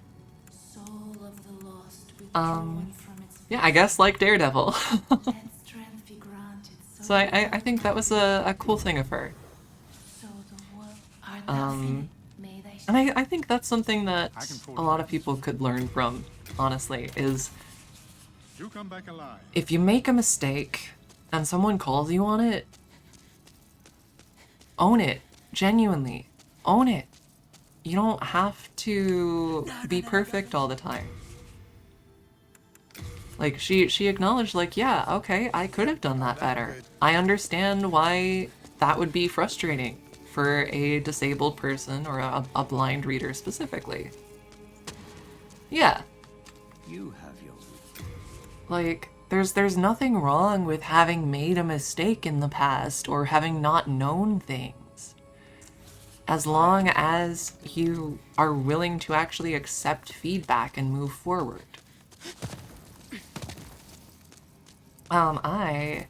Yeah, I guess like Daredevil. So I think that was a cool thing of her. And I think that's something that a lot of people could learn from, honestly, is You come back alive. if you make a mistake and someone calls you on it, own it. Genuinely. Own it. You don't have to be perfect all the time. Like, she acknowledged, like, yeah, okay, I could have done that better. I understand why that would be frustrating for a disabled person or a blind reader specifically. Yeah. You have your... Like, there's nothing wrong with having made a mistake in the past or having not known things, as long as you are willing to actually accept feedback and move forward. I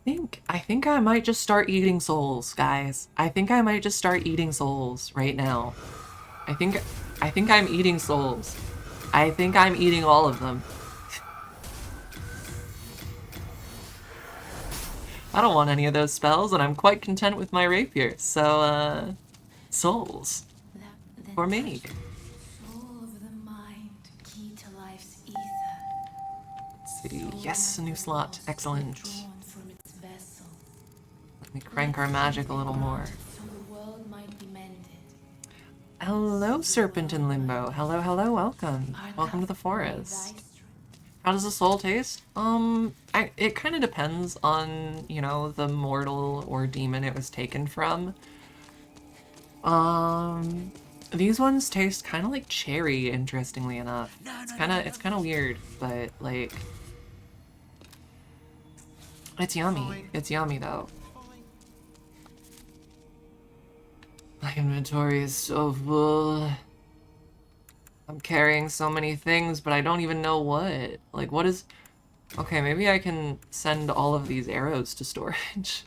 think I might just start eating souls, guys. I think I might just start eating souls right now. I think I'm eating souls. I think I'm eating all of them. I don't want any of those spells, and I'm quite content with my rapier, so, souls. For me. Soul of the mind, key to life's ether. Let's see. Yes, a new slot. Excellent. Drawn from its vessel. Let We crank our magic a little more. So the world might be mended. Hello, Serpent in Limbo. Hello, hello, welcome. Welcome to the forest. How does the soul taste? It kind of depends on, you know, the mortal or demon it was taken from. These ones taste kind of like cherry, interestingly enough. It's kind of weird, but like, it's yummy. It's yummy though. My inventory is so full. I'm carrying so many things, but I don't even know what. Like, what is... Okay, maybe I can send all of these arrows to storage.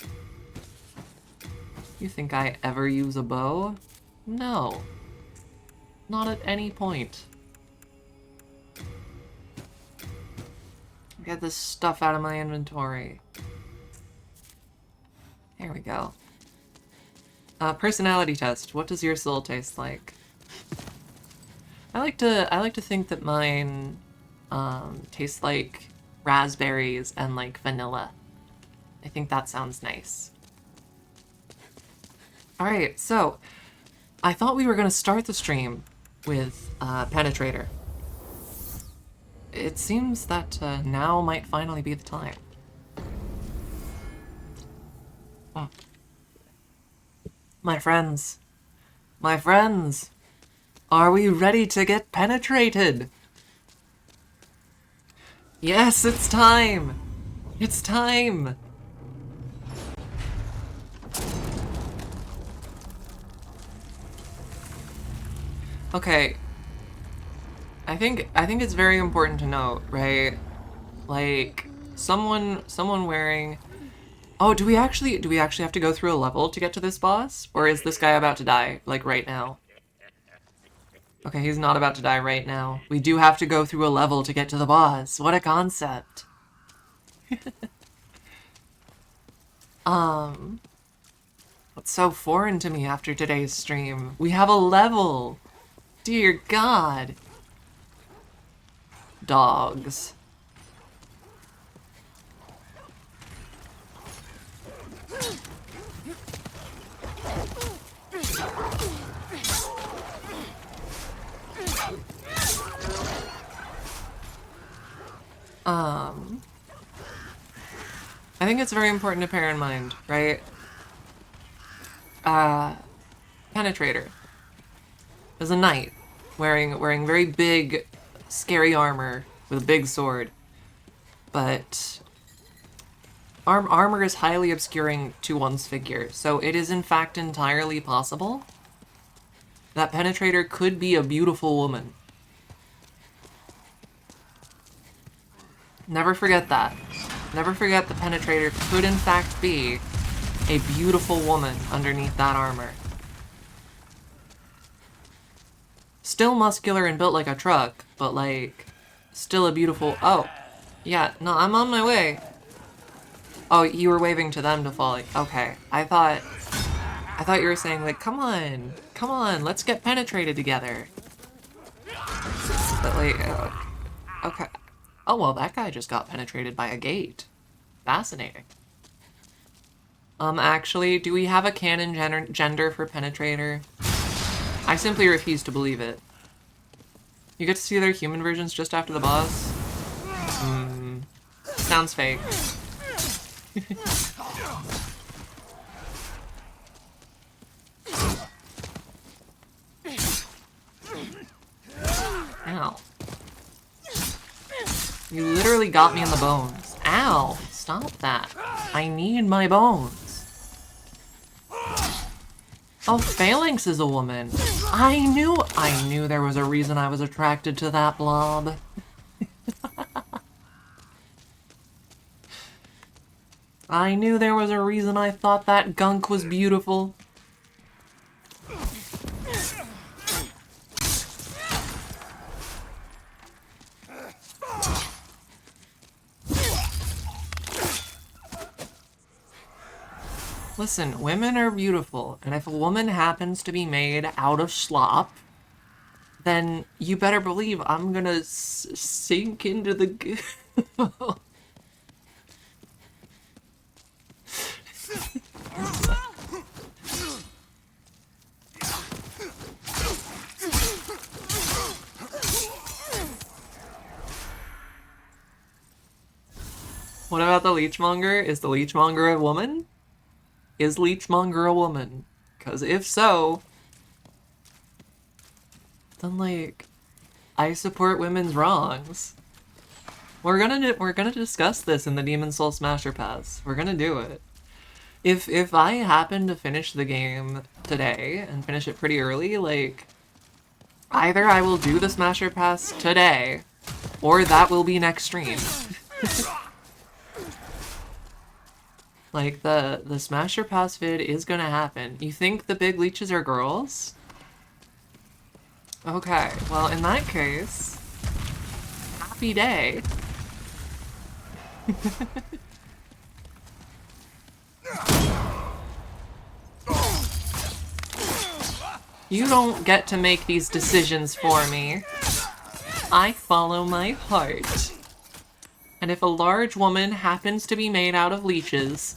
You think I ever use a bow? No. Not at any point. Get this stuff out of my inventory. There we go. Personality test. What does your soul taste like? I like to think that mine tastes like raspberries and like vanilla. I think that sounds nice. Alright, so I thought we were gonna start the stream with Penetrator. It seems that now might finally be the time. Oh. My friends, are we ready to get penetrated? Yes, it's time! It's time! Okay. I think it's very important to note, right? Like, someone wearing... Oh, do we actually have to go through a level to get to this boss? Or is this guy about to die, like, right now? Okay, he's not about to die right now. We do have to go through a level to get to the boss. What a concept. What's so foreign to me after today's stream? We have a level! Dear God. Dogs. I think it's very important to bear in mind, right? Penetrator is a knight wearing very big, scary armor with a big sword, but armor is highly obscuring to one's figure, so it is in fact entirely possible that Penetrator could be a beautiful woman. Never forget that. Never forget the Penetrator could in fact be a beautiful woman underneath that armor. Still muscular and built like a truck, but like, still a beautiful... Oh, yeah, no, I'm on my way. Oh, you were waving to them to fall. Okay, I thought you were saying like, come on, let's get penetrated together. But like, okay. Oh, well, that guy just got penetrated by a gate. Fascinating. Actually, do we have a canon gender for Penetrator? I simply refuse to believe it. You get to see their human versions just after the boss? Sounds fake. Ow. You literally got me in the bones. Ow! Stop that. I need my bones. Oh, Phalanx is a woman. I knew there was a reason I was attracted to that blob. I knew there was a reason I thought that gunk was beautiful. Listen, women are beautiful, and if a woman happens to be made out of slop, then you better believe I'm gonna sink into the... What about the leechmonger? Is the leechmonger a woman? Is leechmonger a woman? Because if so, then like, I support women's wrongs. We're gonna discuss this in the Demon Soul Smasher Pass. We're gonna do it. If I happen to finish the game today and finish it pretty early, like, either I will do the Smasher Pass today, or that will be next stream. Like, the Smasher Pass vid is gonna happen. You think the big leeches are girls? Okay, well, in that case, happy day. You don't get to make these decisions for me. I follow my heart. And if a large woman happens to be made out of leeches...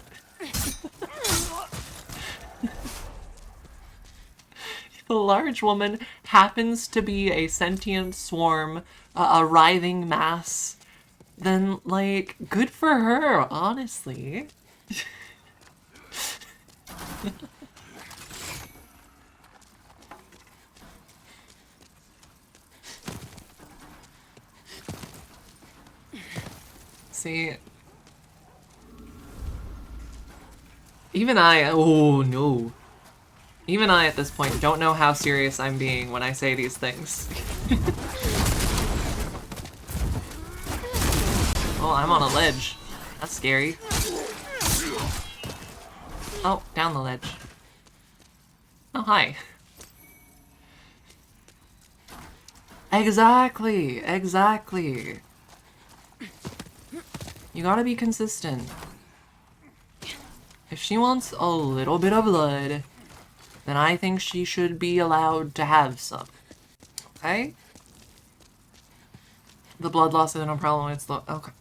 if a large woman happens to be a sentient swarm, a writhing mass, then, like, good for her, honestly. See, even I, oh no. Even I at this point don't know how serious I'm being when I say these things. Oh, I'm on a ledge. That's scary. Oh, down the ledge. Oh, hi. Exactly, exactly. You gotta be consistent. If she wants a little bit of blood, then I think she should be allowed to have some. Okay? The blood loss is no problem, it's the... okay.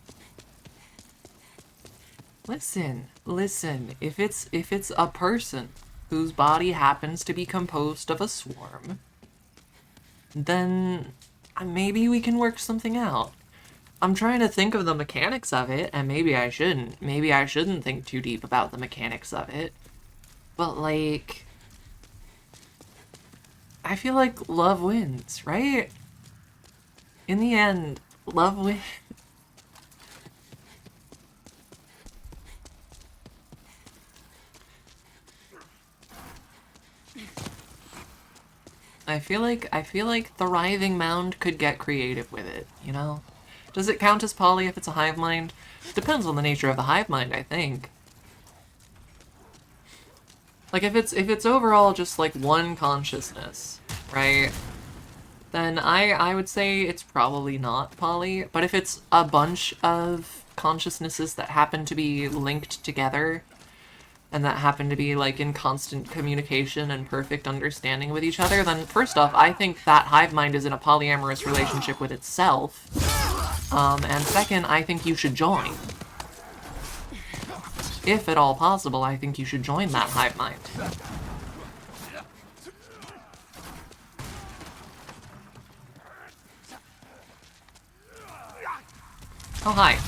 Listen, listen. If it's a person whose body happens to be composed of a swarm, then maybe we can work something out. I'm trying to think of the mechanics of it, and maybe I shouldn't. Maybe I shouldn't think too deep about the mechanics of it. But, like, I feel like love wins, right? In the end, love wins. I feel like the writhing mound could get creative with it, you know? Does it count as poly if it's a hive mind? Depends on the nature of the hive mind, I think. Like, if it's overall just, like, one consciousness, right? Then I would say it's probably not poly. But if it's a bunch of consciousnesses that happen to be linked together, and that happen to be, like, in constant communication and perfect understanding with each other, then first off, I think that hive mind is in a polyamorous relationship with itself. And second, I think you should join. If at all possible, I think you should join that hive mind. Oh, hi.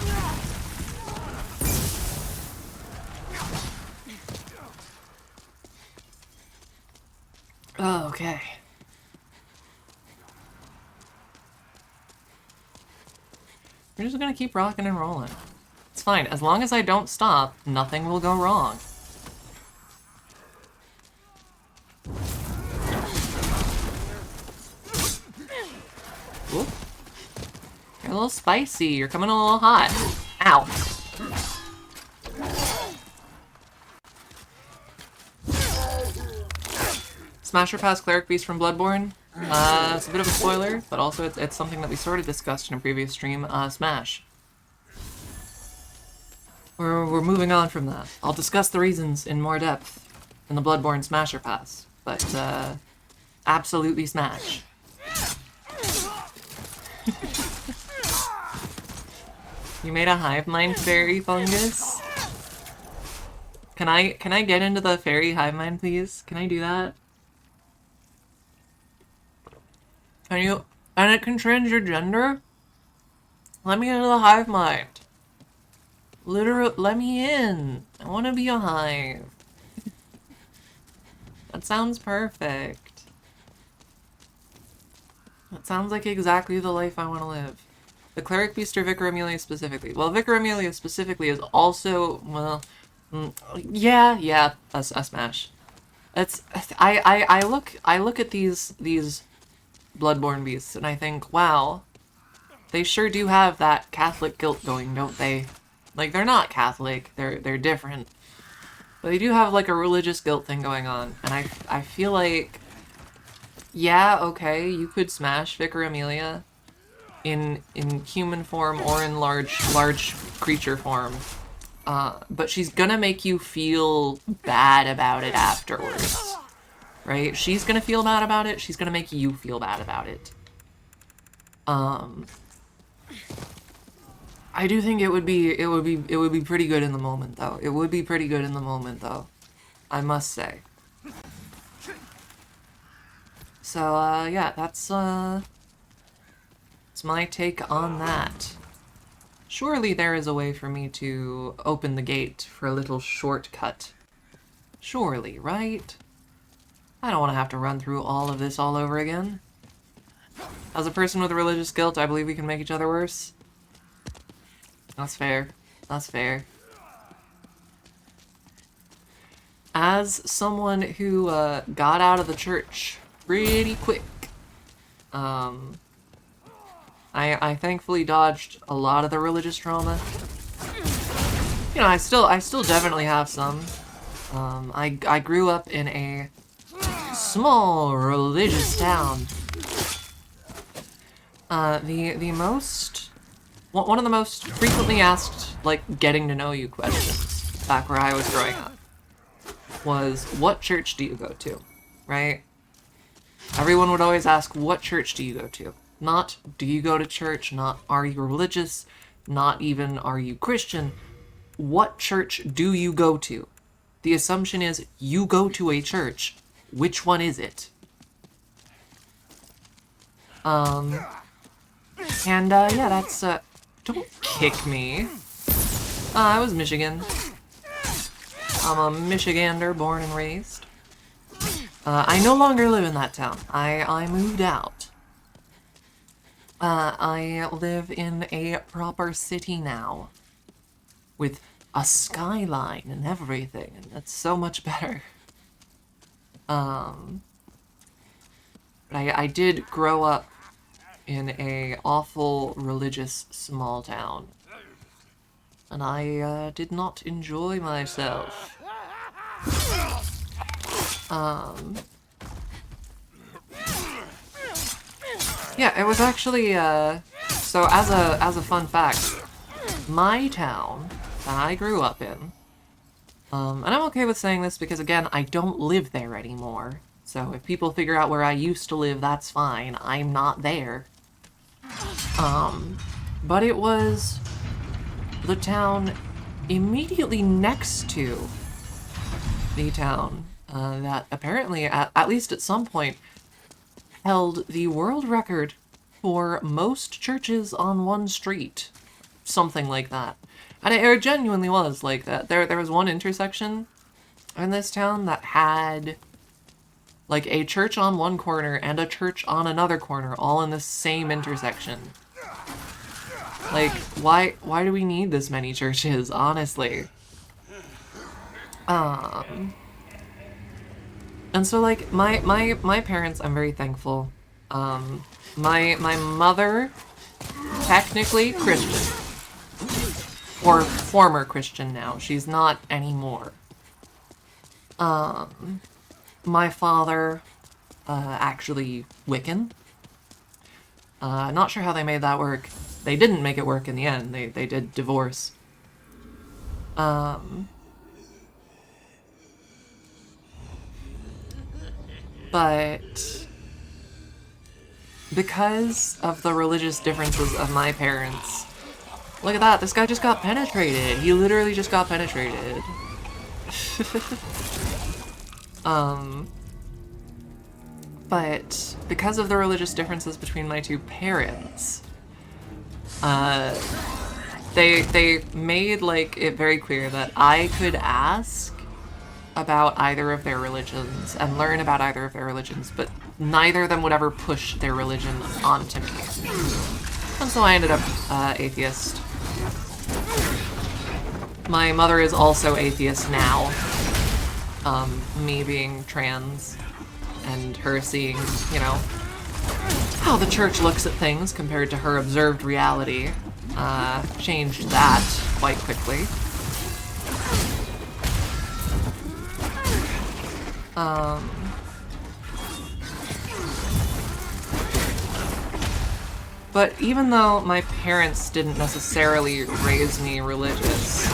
Oh, okay. We're just gonna keep rocking and rolling. It's fine. As long as I don't stop, nothing will go wrong. Oop. You're a little spicy. You're coming a little hot. Ow. Smasher Pass Cleric Beast from Bloodborne. It's a bit of a spoiler, but also it's something that we sort of discussed in a previous stream. Smash. We're moving on from that. I'll discuss the reasons in more depth in the Bloodborne Smasher Pass, but absolutely smash. You made a hive mind fairy fungus? Can I get into the fairy hive mind, please? Can I do that? And it can change your gender? Let me into the hive mind. Literally, let me in. I want to be a hive. That sounds perfect. That sounds like exactly the life I want to live. The Cleric Beast or Vicar Amelia specifically? Well, Vicar Amelia specifically is also, well, yeah, a smash. It's, I look at these Bloodborne beasts and I think, wow, they sure do have that Catholic guilt going, don't they? Like, they're not Catholic, they're different. But they do have, like, a religious guilt thing going on. And I feel like, yeah, okay, you could smash Vicar Amelia in human form or in large creature form. But she's gonna make you feel bad about it afterwards. Right? She's gonna feel bad about it, she's gonna make you feel bad about it. I do think it would be pretty good in the moment though. It would be pretty good in the moment though. I must say. So yeah, that's my take on that. Surely there is a way for me to open the gate for a little shortcut. Surely, right? I don't want to have to run through all of this all over again. As a person with religious guilt, I believe we can make each other worse. That's fair. That's fair. As someone who got out of the church pretty quick, I thankfully dodged a lot of the religious trauma. You know, I still definitely have some. I grew up in a small religious town. One of the most frequently asked, like, getting to know you questions back where I was growing up was, what church do you go to? Right? Everyone would always ask, what church do you go to? Not, do you go to church? Not, are you religious? Not even, are you Christian? What church do you go to? The assumption is, you go to a church. Which one is it? Yeah, that's, don't kick me. I was Michigan. I'm a Michigander, born and raised. I no longer live in that town. I moved out. I live in a proper city now. With a skyline and everything, and that's so much better. But I did grow up in a awful religious small town. And I did not enjoy myself. Yeah, it was actually, so as a fun fact, my town that I grew up in, and I'm okay with saying this because, again, I don't live there anymore. So if people figure out where I used to live, that's fine. I'm not there. But it was the town immediately next to the town that apparently, at least at some point, held the world record for most churches on one street. Something like that. And it genuinely was like that. There was one intersection in this town that had, like, a church on one corner and a church on another corner, all in the same intersection. Like, why do we need this many churches, honestly? And so, like, my parents, I'm very thankful. My mother, technically Christian. Or former Christian now. She's not anymore. My father, actually Wiccan. Not sure how they made that work. They didn't make it work in the end. They did divorce. But because of the religious differences of my parents, look at that, this guy just got penetrated. He literally just got penetrated. But because of the religious differences between my two parents, they made like it very clear that I could ask about either of their religions and learn about either of their religions, but neither of them would ever push their religion onto me. And so I ended up atheist. My mother is also atheist now. Me being trans and her seeing, you know, how the church looks at things compared to her observed reality, changed that quite quickly. But even though my parents didn't necessarily raise me religious,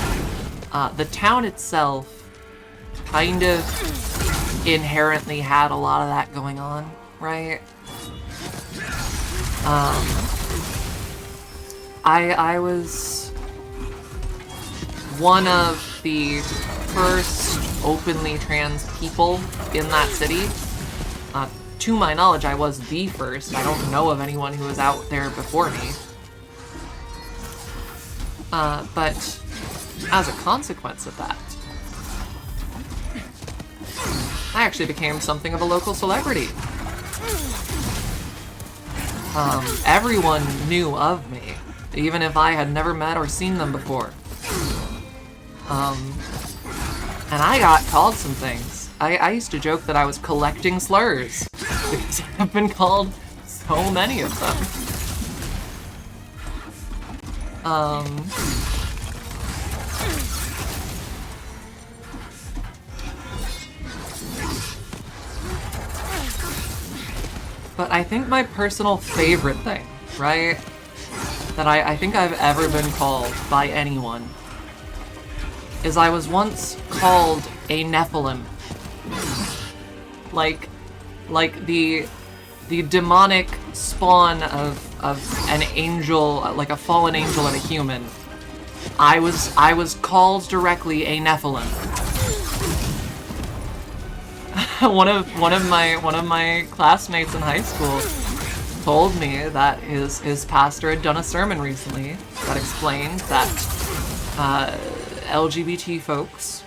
the town itself kind of inherently had a lot of that going on, right? I was one of the first openly trans people in that city. To my knowledge, I was the first. I don't know of anyone who was out there before me. But as a consequence of that, I actually became something of a local celebrity. Everyone knew of me, even if I had never met or seen them before. And I got called some things. I used to joke that I was collecting slurs, because I've been called so many of them. But I think my personal favorite thing, right, that I think I've ever been called by anyone is I was once called a Nephilim. Like the demonic spawn of an angel, like a fallen angel and a human. I was called directly a Nephilim. one of my classmates in high school told me that his pastor had done a sermon recently that explained that LGBT folks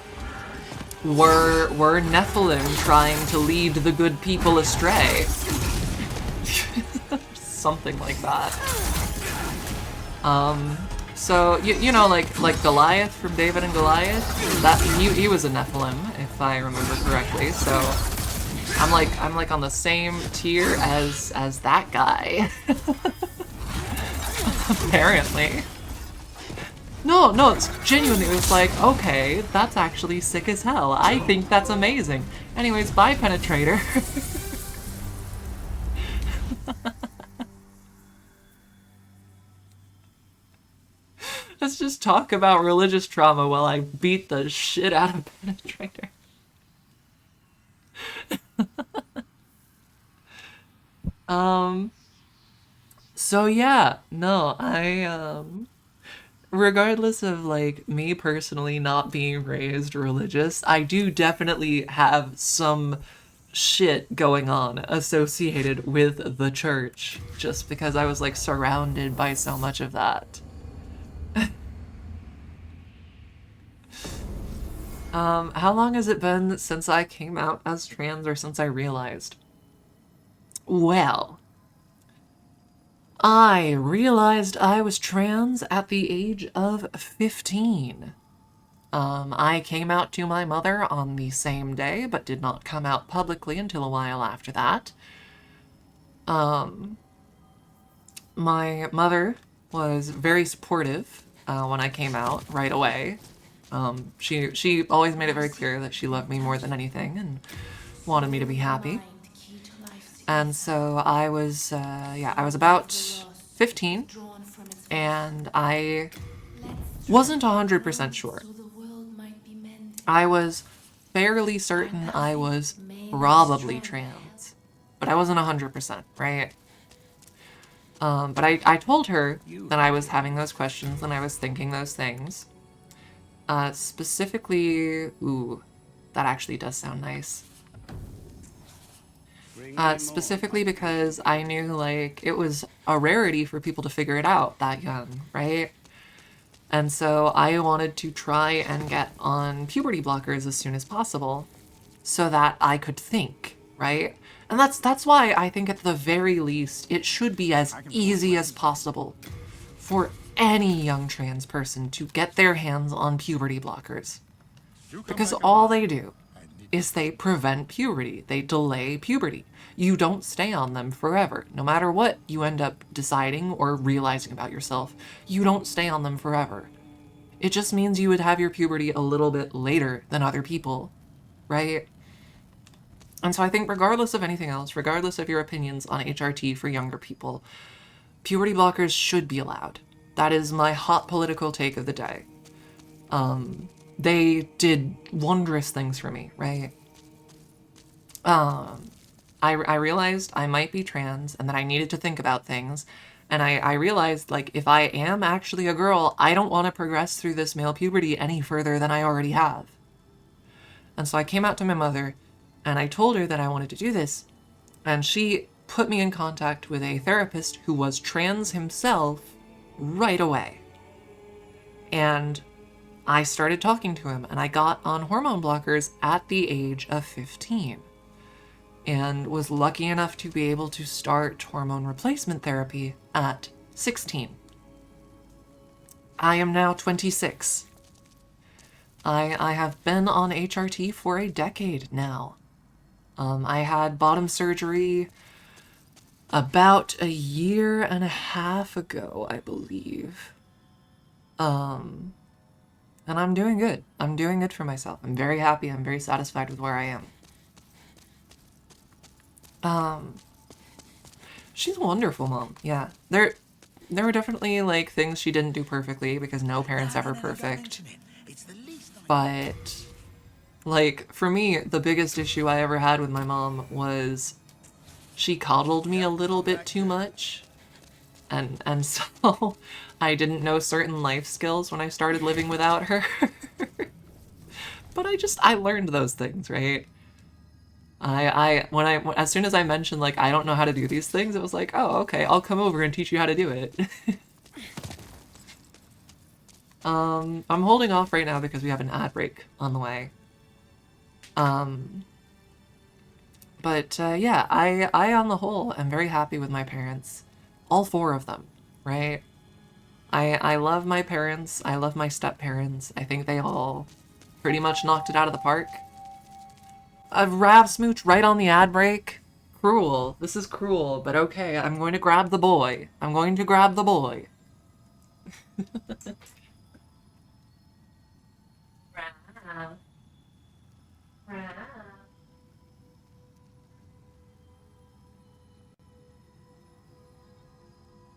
were Nephilim trying to lead the good people astray. Something like that. So you know, like Goliath from David and Goliath, that he was a Nephilim, if I remember correctly. So I'm like on the same tier as that guy. Apparently. No, it's genuinely, it was like, okay, that's actually sick as hell. I think that's amazing. Anyways, bye, Penetrator. Let's just talk about religious trauma while I beat the shit out of Penetrator. So yeah, no, regardless of, like, me personally not being raised religious, I do definitely have some shit going on associated with the church, just because I was, like, surrounded by so much of that. How long has it been since I came out as trans, or since I realized? Well, I realized I was trans at the age of 15. I came out to my mother on the same day, but did not come out publicly until a while after that. My mother was very supportive when I came out right away. She always made it very clear that she loved me more than anything and wanted me to be happy. And so I was about 15, and I wasn't 100% sure. I was fairly certain I was probably trans, but I wasn't 100%, right? But I told her that I was having those questions and I was thinking those things. Specifically, ooh, that actually does sound nice. Specifically because I knew, like, it was a rarity for people to figure it out that young, right? And so I wanted to try and get on puberty blockers as soon as possible so that I could think, right? And that's why I think at the very least it should be as easy as possible for any young trans person to get their hands on puberty blockers. Because all they do is they prevent puberty. They delay puberty. You don't stay on them forever. No matter what you end up deciding or realizing about yourself, you don't stay on them forever. It just means you would have your puberty a little bit later than other people, right? And so I think regardless of anything else, regardless of your opinions on HRT for younger people, puberty blockers should be allowed. That is my hot political take of the day. They did wondrous things for me, right? I realized I might be trans and that I needed to think about things. And I realized, like, if I am actually a girl, I don't want to progress through this male puberty any further than I already have. And so I came out to my mother and I told her that I wanted to do this. And she put me in contact with a therapist who was trans himself right away. And I started talking to him and I got on hormone blockers at the age of 15 and was lucky enough to be able to start hormone replacement therapy at 16. I am now 26. I have been on HRT for a decade now. I had bottom surgery about a year and a half ago, I believe. And I'm doing good. I'm doing good for myself. I'm very happy. I'm very satisfied with where I am. She's a wonderful mom. Yeah. There were definitely, like, things she didn't do perfectly because no parent's ever perfect. But, like, for me, the biggest issue I ever had with my mom was she coddled me a little bit too much. And so I didn't know certain life skills when I started living without her. But I learned those things, right? As soon as I mentioned, like, I don't know how to do these things, it was like, oh, okay, I'll come over and teach you how to do it. I'm holding off right now because we have an ad break on the way. But yeah, I on the whole am very happy with my parents. All four of them, right? I love my parents. I love my step-parents. I think they all pretty much knocked it out of the park. A Rav smooch right on the ad break? Cruel. This is cruel, but okay, I'm going to grab the boy. I'm going to grab the boy. Rav. Rav.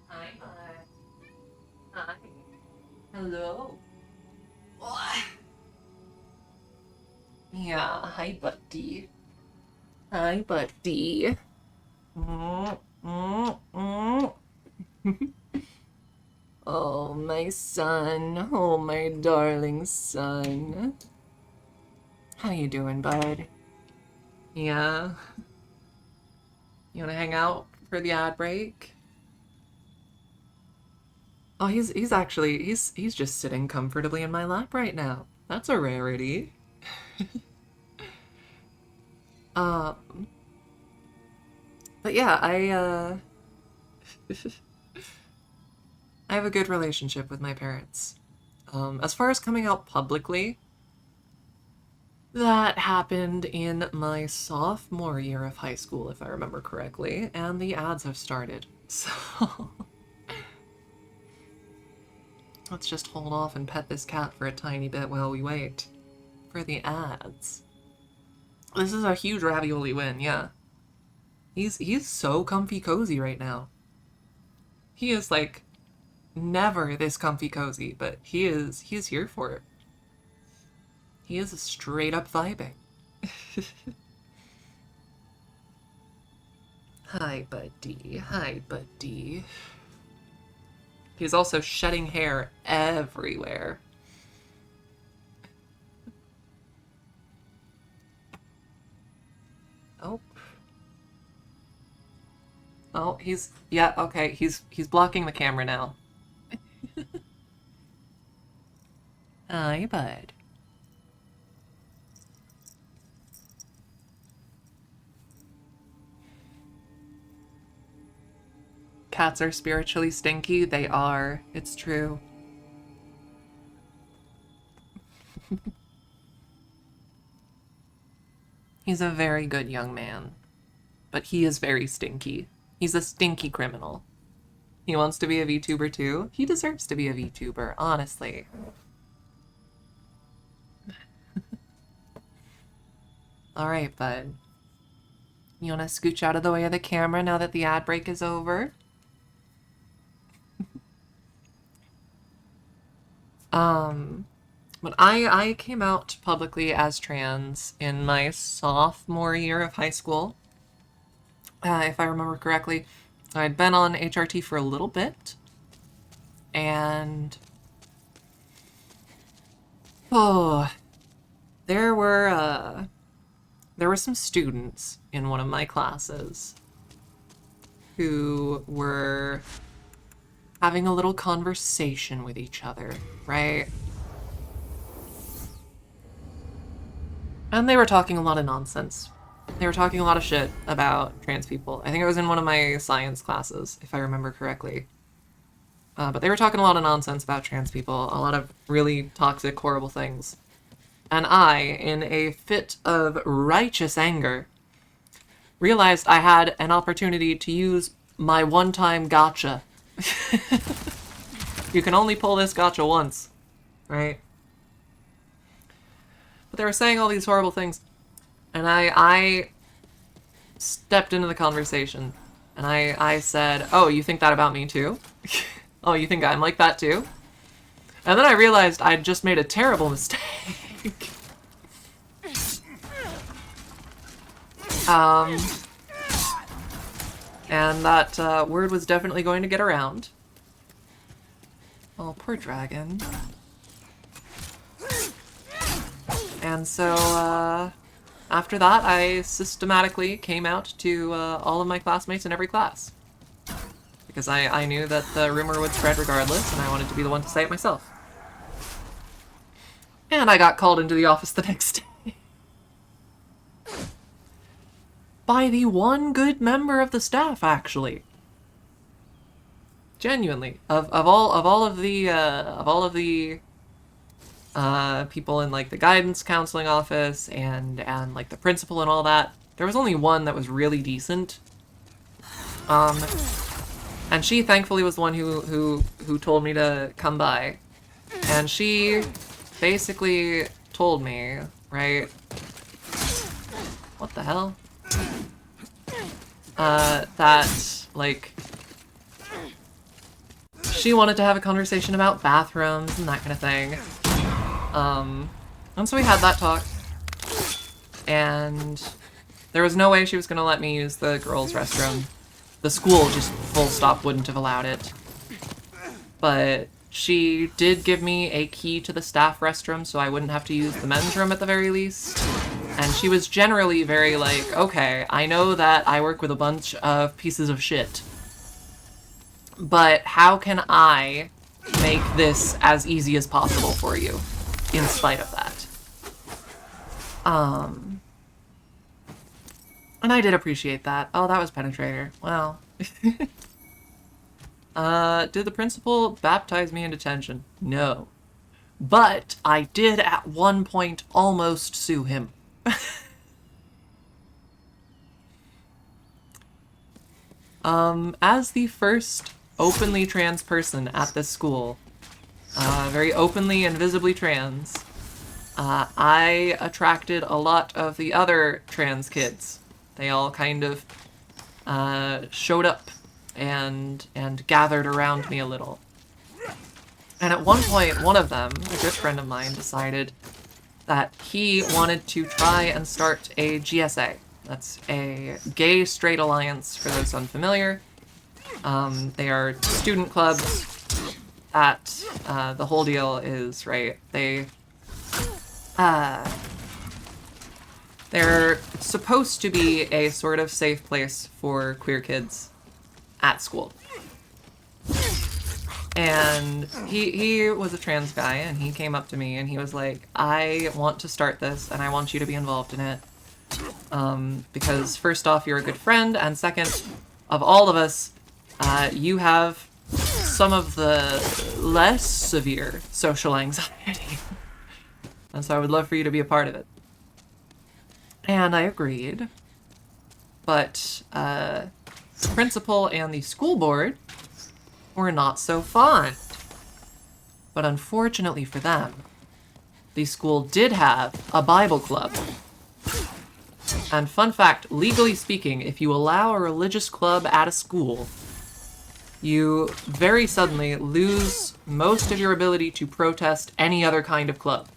Hi, bud. Hi. Hello. What? Yeah, hi, buddy. Hi, buddy. Oh, my son. Oh, my darling son. How you doing, bud? Yeah? You wanna hang out for the ad break? Oh, he's actually, he's just sitting comfortably in my lap right now. That's a rarity. But yeah, I have a good relationship with my parents. As far as coming out publicly, that happened in my sophomore year of high school, if I remember correctly, and the ads have started. So let's just hold off and pet this cat for a tiny bit while we wait for the ads. This is a huge ravioli win, yeah. He's so comfy cozy right now. He is, like, never this comfy cozy, but he is here for it. He is straight up vibing. Hi, buddy. Hi, buddy. He's also shedding hair everywhere. Oh. Oh, yeah, okay, he's blocking the camera now. Hi, bud. Cats are spiritually stinky. They are. It's true. He's a very good young man, but he is very stinky. He's a stinky criminal. He wants to be a VTuber too. He deserves to be a VTuber, honestly. Alright, bud. You wanna scooch out of the way of the camera now that the ad break is over? But I came out publicly as trans in my sophomore year of high school. If I remember correctly. I'd been on HRT for a little bit. And... oh... There were some students in one of my classes who were having a little conversation with each other, right? And they were talking a lot of nonsense. They were talking a lot of shit about trans people. I think it was in one of my science classes, if I remember correctly. But they were talking a lot of nonsense about trans people, a lot of really toxic, horrible things. And I, in a fit of righteous anger, realized I had an opportunity to use my one-time gotcha. You can only pull this gotcha once, right? But they were saying all these horrible things, and I stepped into the conversation, and I said, oh, you think that about me too? Oh, you think I'm like that too? And then I realized I'd just made a terrible mistake. And that word was definitely going to get around. Oh, poor dragon. And so, after that, I systematically came out to all of my classmates in every class. Because I knew that the rumor would spread regardless, and I wanted to be the one to say it myself. And I got called into the office the next day. By the one good member of the staff, actually. Genuinely. Of all of the people in like the guidance counseling office and like the principal and all that, there was only one that was really decent. And she thankfully was the one who told me to come by. And she basically told me, right? What the hell? That, like, she wanted to have a conversation about bathrooms and that kind of thing. And so we had that talk. And there was no way she was gonna let me use the girls' restroom. The school just full stop wouldn't have allowed it. But she did give me a key to the staff restroom so I wouldn't have to use the men's room at the very least. And she was generally very like, okay, I know that I work with a bunch of pieces of shit, but how can I make this as easy as possible for you, in spite of that? And I did appreciate that. Oh, that was Penetrator. Well. Did the principal baptize me in detention? No. But I did at one point almost sue him. As the first openly trans person at this school, very openly and visibly trans, I attracted a lot of the other trans kids. They all kind of showed up and gathered around me a little. And at one point, one of them, a good friend of mine, decided that he wanted to try and start a GSA. That's a gay straight alliance, for those unfamiliar. They are student clubs that the whole deal is, right, they're supposed to be a sort of safe place for queer kids at school. And he was a trans guy, and he came up to me and he was like, I want to start this and I want you to be involved in it. Because first off, you're a good friend, and second, of all of us, you have some of the less severe social anxiety. And so I would love for you to be a part of it. And I agreed. But the principal and the school board were not so fond. But unfortunately for them, the school did have a Bible club. And fun fact, legally speaking, if you allow a religious club at a school, you very suddenly lose most of your ability to protest any other kind of club.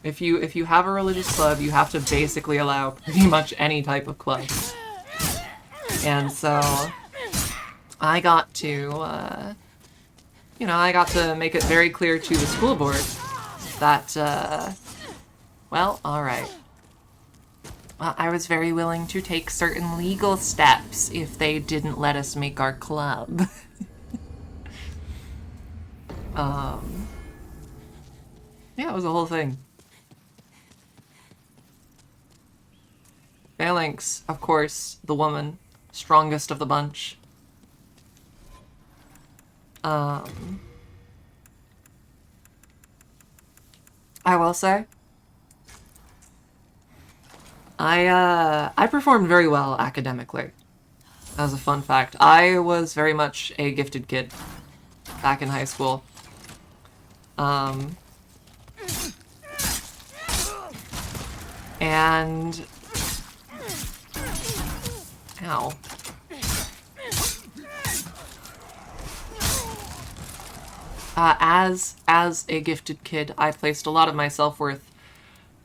If you have a religious club, you have to basically allow pretty much any type of club. And so I got to, I got to make it very clear to the school board that, well, alright. Well, I was very willing to take certain legal steps if they didn't let us make our club. Yeah, it was a whole thing. Phalanx, of course, the woman, strongest of the bunch. I will say, I performed very well academically. As a fun fact, I was very much a gifted kid back in high school. And ow. As a gifted kid, I placed a lot of my self-worth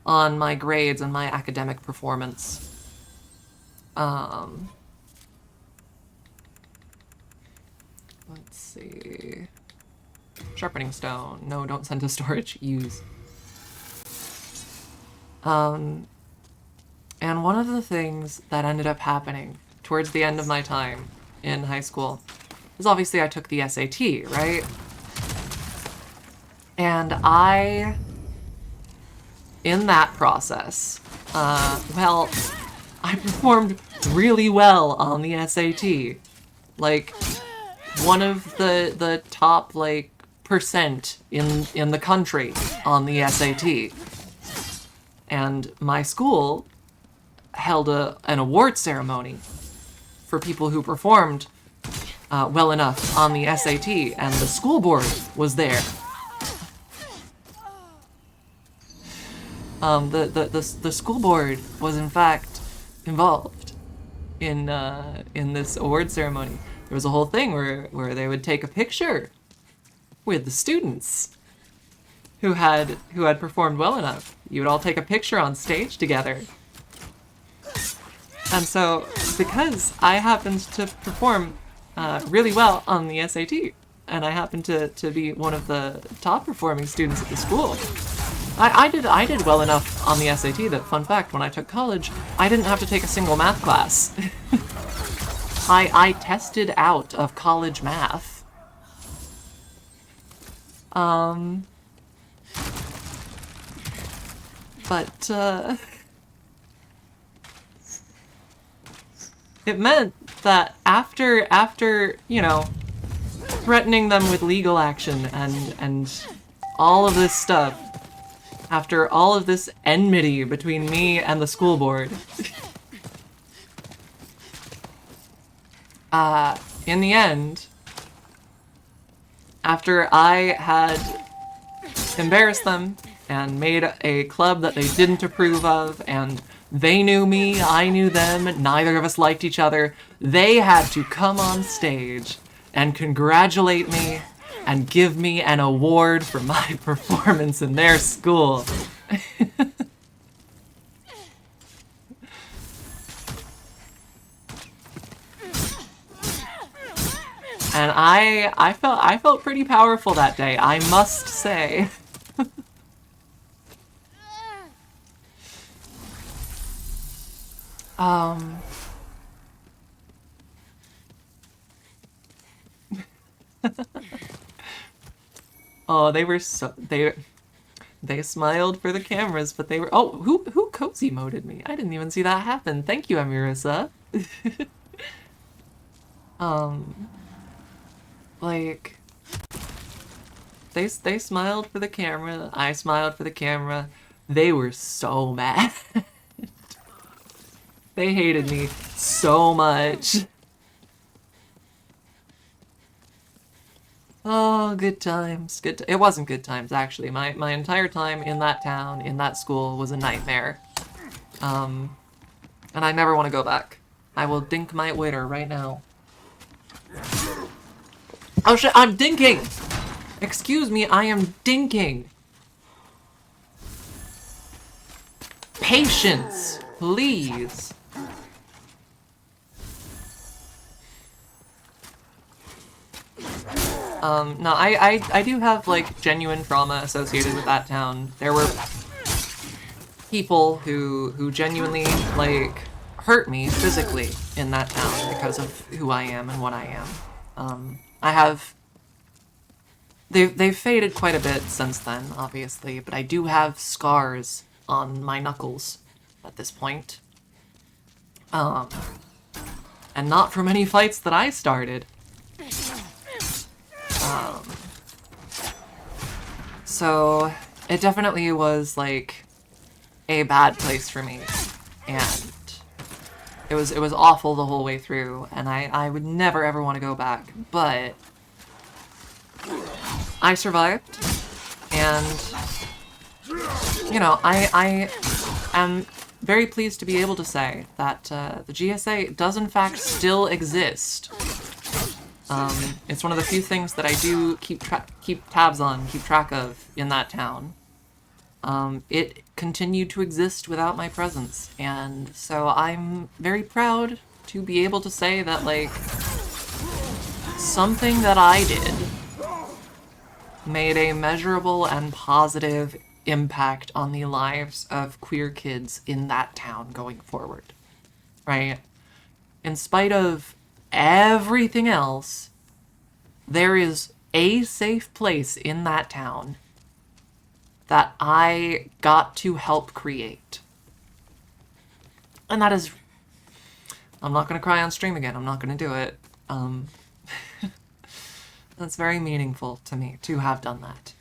on my grades and my academic performance. Let's see. Sharpening stone. No, don't send to storage. Use. And one of the things that ended up happening towards the end of my time in high school is obviously I took the SAT, right? And in that process, well, I performed really well on the SAT. Like, one of the top, like, percent in the country on the SAT. And my school held an award ceremony for people who performed well enough on the SAT, and the school board was there. The school board was in fact involved in this award ceremony. There was a whole thing where they would take a picture with the students who had performed well enough. You would all take a picture on stage together. And so, because I happened to perform really well on the SAT, and I happened to be one of the top performing students at the school, I did well enough on the SAT that, fun fact, when I took college, I didn't have to take a single math class. I tested out of college math. But, it meant that after, you know, threatening them with legal action and all of this stuff, after all of this enmity between me and the school board, in the end, after I had embarrassed them and made a club that they didn't approve of, and they knew me, I knew them, neither of us liked each other, they had to come on stage and congratulate me and give me an award for my performance in their school. And I felt pretty powerful that day, I must say. Oh, they were so they smiled for the cameras, but they were who cozy moded me? I didn't even see that happen. Thank you, Amirissa. Like they smiled for the camera, I smiled for the camera. They were so mad. They hated me so much. Oh, good times. It wasn't good times, actually. My entire time in that town, in that school, was a nightmare. And I never want to go back. I will dink my waiter right now. Oh shit, I'm dinking! Excuse me, I am dinking! Patience, please. No, I do have, like, genuine trauma associated with that town. There were people who genuinely, like, hurt me physically in that town because of who I am and what I am. I have... They've faded quite a bit since then, obviously, but I do have scars on my knuckles at this point. And not from any fights that I started. So it definitely was like a bad place for me, and it was awful the whole way through, and I would never ever want to go back, but I survived, and you know, I am very pleased to be able to say that the GSA does in fact still exist. It's one of the few things that I do keep tabs on, keep track of in that town. It continued to exist without my presence, and so I'm very proud to be able to say that, like, something that I did made a measurable and positive impact on the lives of queer kids in that town going forward, right? In spite of everything else, there is a safe place in that town that I got to help create. And that is... I'm not going to cry on stream again. I'm not going to do it. That's very meaningful to me to have done that.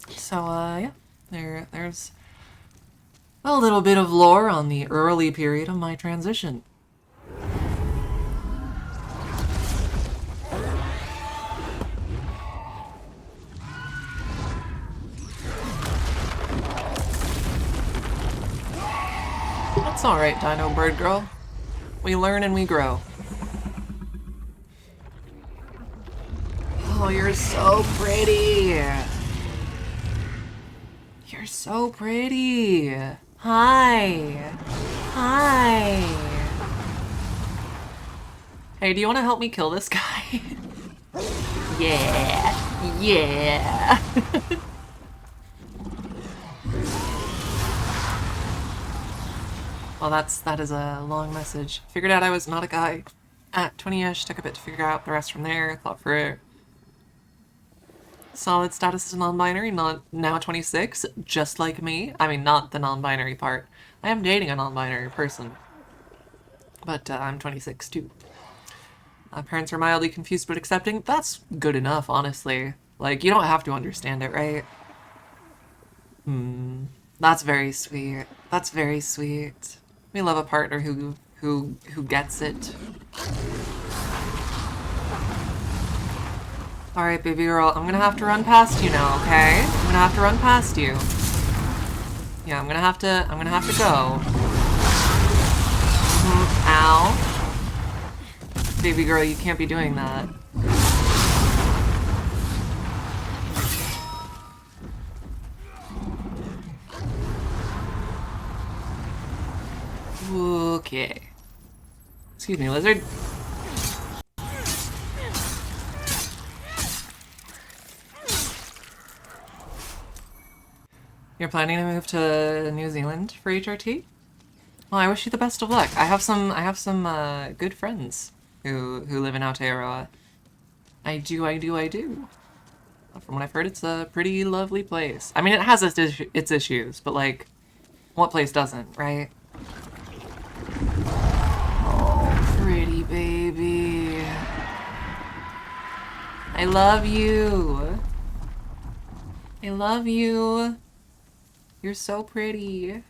So, yeah, there's a little bit of lore on the early period of my transition. That's alright, Dino Bird Girl. We learn and we grow. Oh, you're so pretty! You're so pretty! Hi! Hi! Hey, do you want to help me kill this guy? Yeah! Yeah! Well, that is a long message. Figured out I was not a guy at 20-ish, took a bit to figure out the rest from there, thought for it. Solid status as non-binary, not now 26, just like me. I mean, not the non-binary part. I am dating a non-binary person. But I'm 26 too. Parents are mildly confused but accepting. That's good enough, honestly. Like, you don't have to understand it, right? That's very sweet. That's very sweet. We love a partner who gets it. Alright, baby girl, I'm gonna have to run past you now, okay? I'm gonna have to run past you. Yeah, I'm gonna have to go. Ow. Baby girl, you can't be doing that. Okay. Excuse me, lizard. You're planning to move to New Zealand for HRT? Well, I wish you the best of luck. I have some good friends who live in Aotearoa. I do. From what I've heard, it's a pretty lovely place. I mean, it has its issues, but like, what place doesn't, right? Oh, pretty baby. I love you. I love you. You're so pretty.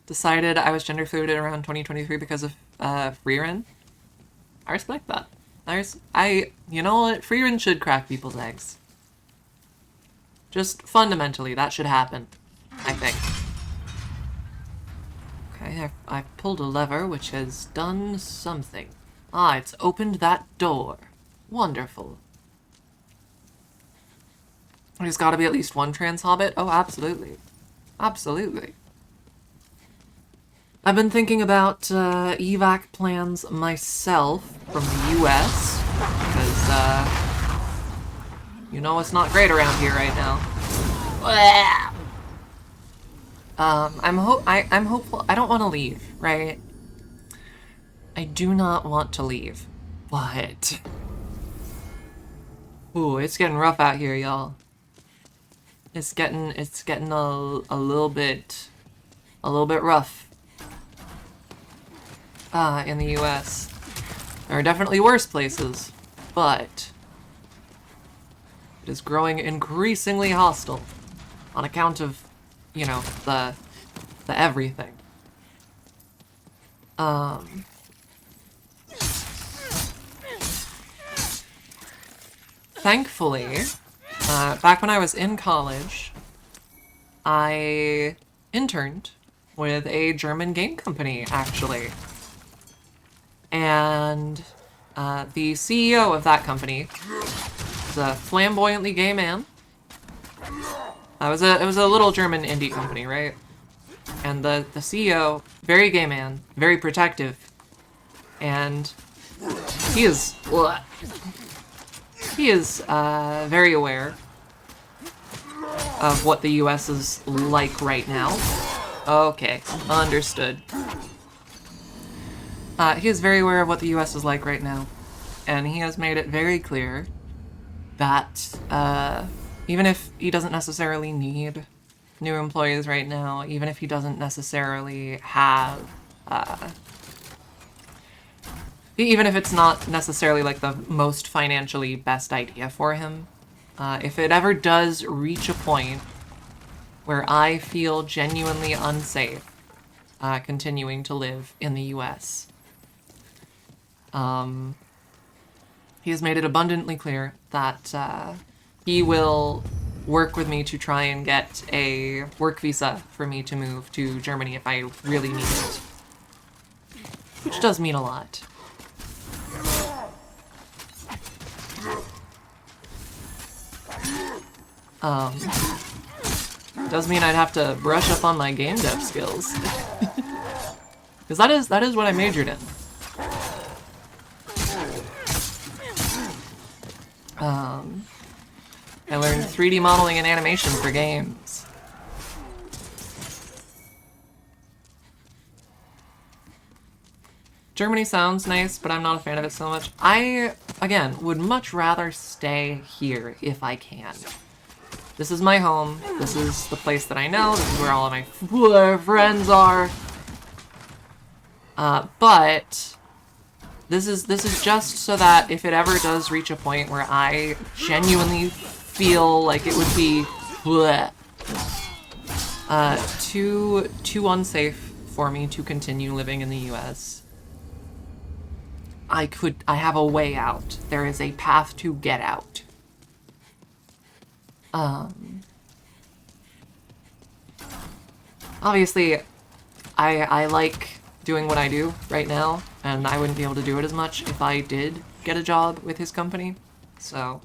Decided I was gender fluid around 2023 because of Freerin. I respect that. You know what? Freerin should crack people's eggs. Just fundamentally, that should happen, I think. Okay, I've pulled a lever, which has done something. Ah, it's opened that door. Wonderful. There's gotta be at least one trans hobbit? Oh, absolutely. Absolutely. I've been thinking about evac plans myself from the US, because, you know it's not great around here right now. I'm hopeful. I don't want to leave, right? I do not want to leave, but... Ooh, it's getting rough out here, y'all. It's getting a little bit rough. In the US. There are definitely worse places, but it is growing increasingly hostile on account of, you know, the everything. Thankfully, back when I was in college, I interned with a German game company, actually. And the CEO of that company is a flamboyantly gay man. It was a little German indie company, right? And the CEO, very gay man, very protective, and he is very aware of what the US is like right now. Okay, understood. He is very aware of what the US is like right now, and he has made it very clear that even if he doesn't necessarily need new employees right now, even if he doesn't necessarily have, even if it's not necessarily like the most financially best idea for him, if it ever does reach a point where I feel genuinely unsafe continuing to live in the US, he has made it abundantly clear that he will work with me to try and get a work visa for me to move to Germany if I really need it. Which does mean a lot. Does mean I'd have to brush up on my game dev skills. Because that is what I majored in. I learned 3D modeling and animation for games. Germany sounds nice, but I'm not a fan of it so much. I, again, would much rather stay here if I can. This is my home. This is the place that I know. This is where all of my friends are. But this is just so that if it ever does reach a point where I genuinely feel like it would be too unsafe for me to continue living in the US, I have a way out. There is a path to get out. Obviously, I like doing what I do right now, and I wouldn't be able to do it as much if I did get a job with his company, so...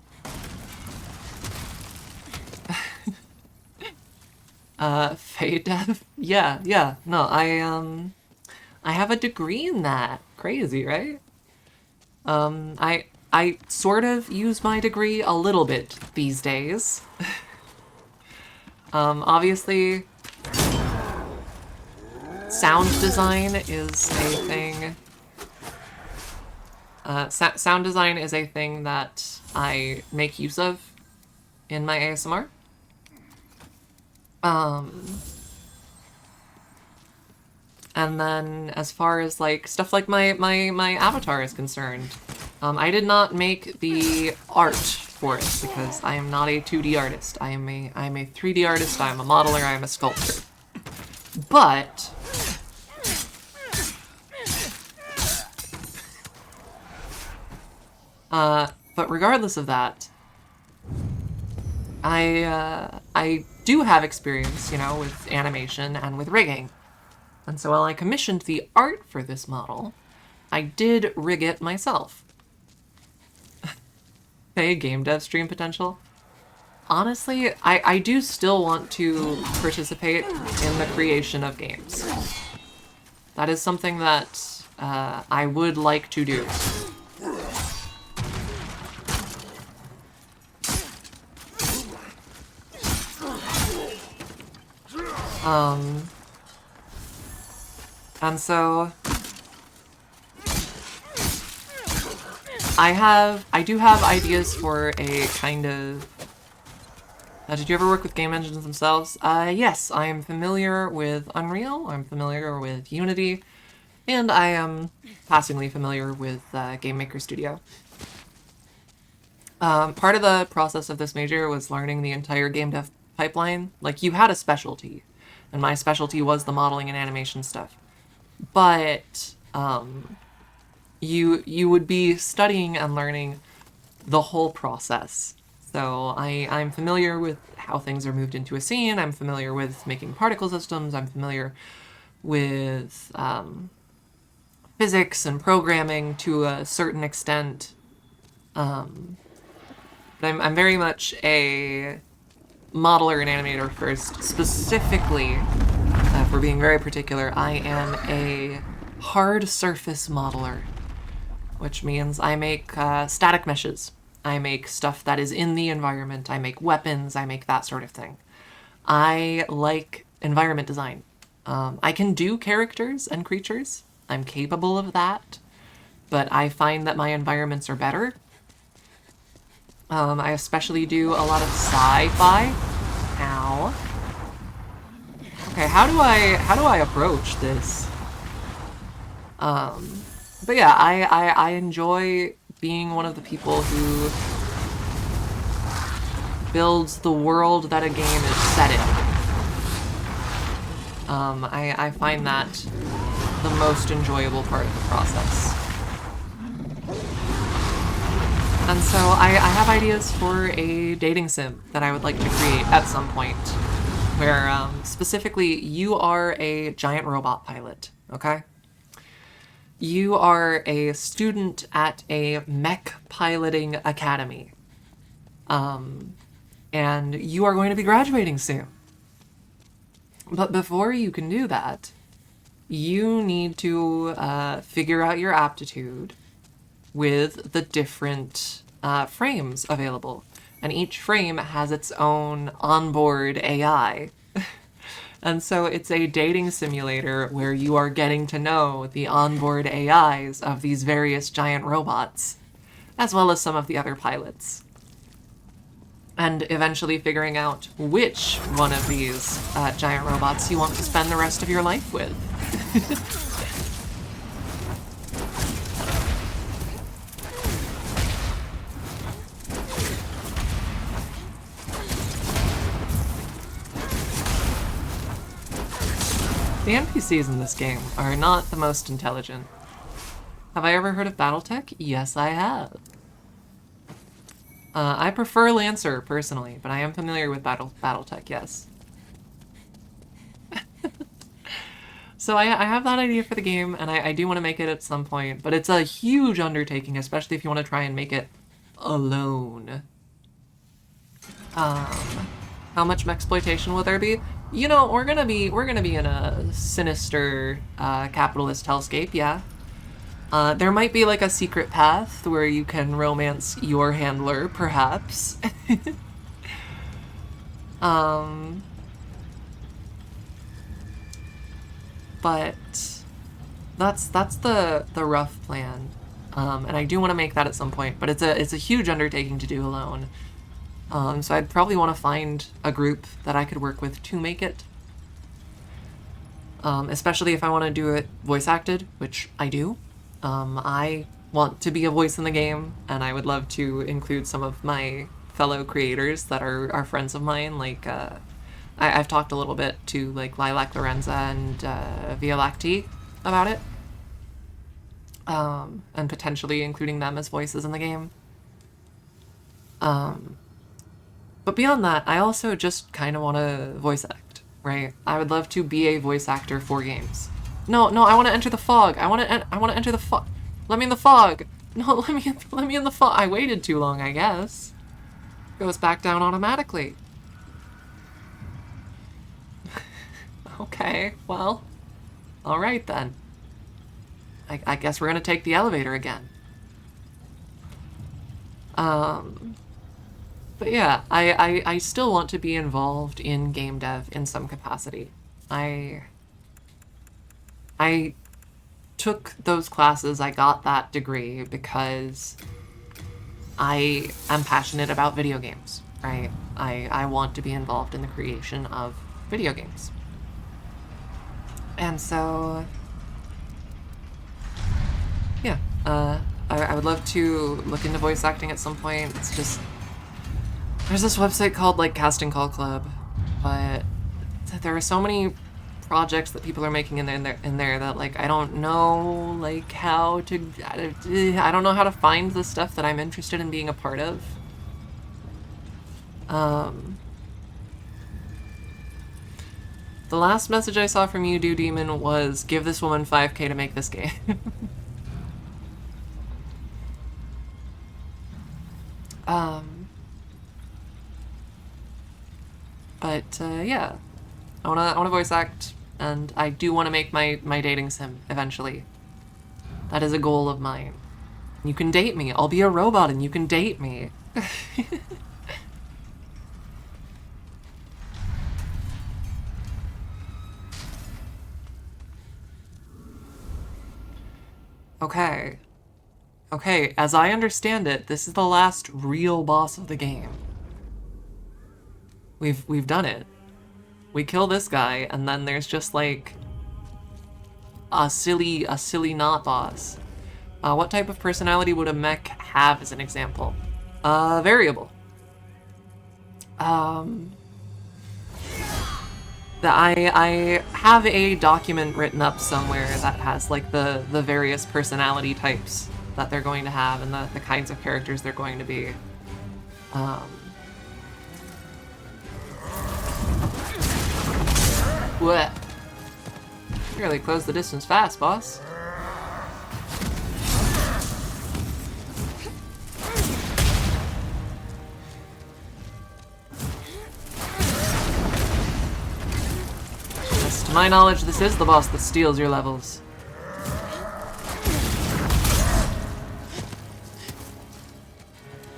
Fade dev? Yeah, no, I have a degree in that. Crazy, right? I sort of use my degree a little bit these days. Obviously, sound design is a thing. Sound design is a thing that I make use of in my ASMR. And then as far as like stuff like my avatar is concerned, I did not make the art for it because I am not a 2D artist. I am a 3D artist, I am a modeler, I am a sculptor. But regardless of that, I do have experience, you know, with animation and with rigging. And so while I commissioned the art for this model, I did rig it myself. Hey, game dev stream potential. Honestly, I do still want to participate in the creation of games. That is something that I would like to do. And so I do have ideas for a kind of... did you ever work with game engines themselves? Yes, I am familiar with Unreal, I'm familiar with Unity, and I am passingly familiar with Game Maker Studio. Part of the process of this major was learning the entire game dev pipeline. Like, you had a specialty, and my specialty was the modeling and animation stuff. But you would be studying and learning the whole process. So I'm familiar with how things are moved into a scene, I'm familiar with making particle systems, I'm familiar with physics and programming to a certain extent. But I'm very much a modeler and animator first. Specifically, if we're being very particular, I am a hard surface modeler, which means I make static meshes. I make stuff that is in the environment. I make weapons. I make that sort of thing. I like environment design. I can do characters and creatures. I'm capable of that, but I find that my environments are better. I especially do a lot of sci-fi. Ow. Okay, how do I approach this? But yeah, I enjoy being one of the people who builds the world that a game is set in. I find that the most enjoyable part of the process. And so I have ideas for a dating sim that I would like to create at some point, where specifically you are a giant robot pilot, okay? You are a student at a mech piloting academy. And you are going to be graduating soon. But before you can do that, you need to figure out your aptitude with the different frames available. And each frame has its own onboard AI. And so it's a dating simulator where you are getting to know the onboard AIs of these various giant robots, as well as some of the other pilots. And eventually figuring out which one of these giant robots you want to spend the rest of your life with. The NPCs in this game are not the most intelligent. Have I ever heard of Battletech? Yes, I have. I prefer Lancer, personally, but I am familiar with Battletech, yes. So I have that idea for the game, and I do want to make it at some point, but it's a huge undertaking, especially if you want to try and make it alone. How much mexploitation will there be? You know, we're gonna be in a sinister capitalist hellscape, yeah. There might be like a secret path where you can romance your handler, perhaps. But that's the rough plan, and I do want to make that at some point. But it's a huge undertaking to do alone. So I'd probably want to find a group that I could work with to make it. Especially if I want to do it voice acted, which I do. I want to be a voice in the game, and I would love to include some of my fellow creators that are friends of mine. Like, I've talked a little bit to like Lilac Lorenza and Via Lacti about it. And potentially including them as voices in the game. But beyond that, I also just kind of want to voice act, right? I would love to be a voice actor for games. No, I want to enter the fog. I want to enter the fog. Let me in the fog. No, let me in the fog. I waited too long, I guess. Goes back down automatically. Okay, well, all right then. I guess we're gonna take the elevator again. But yeah, I still want to be involved in game dev in some capacity. I took those classes, I got that degree because I am passionate about video games, right? I want to be involved in the creation of video games. And so, yeah, I would love to look into voice acting at some point. It's just, there's this website called like Casting Call Club, but there are so many projects that people are making in there that like I don't know like how to, I don't know how to find the stuff that I'm interested in being a part of. The last message I saw from you, Do Demon, was give this woman 5K to make this game. Yeah, I wanna voice act, and I do want to make my dating sim eventually. That is a goal of mine. You can date me. I'll be a robot, and you can date me. Okay. Okay, as I understand it, this is the last real boss of the game. We've done it. We kill this guy, and then there's just like a silly not boss. What type of personality would a mech have as an example? Variable. I have a document written up somewhere that has like the various personality types that they're going to have and the kinds of characters they're going to be. What? You really closed the distance fast, boss. Yes, to my knowledge, this is the boss that steals your levels.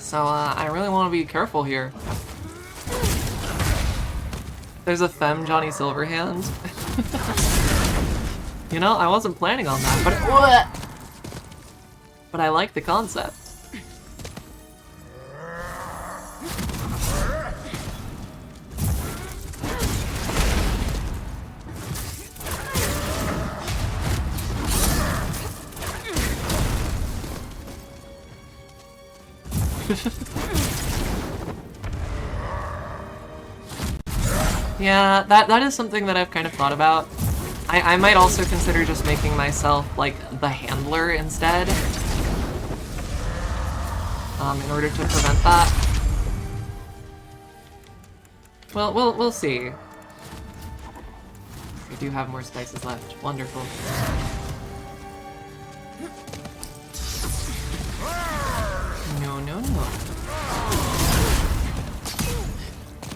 So, I really want to be careful here. There's a femme Johnny Silverhand. You know, I wasn't planning on that, but I like the concept. Yeah, that is something that I've kind of thought about. I might also consider just making myself, like, the handler instead. In order to prevent that. Well, we'll see. We do have more spices left. Wonderful. No.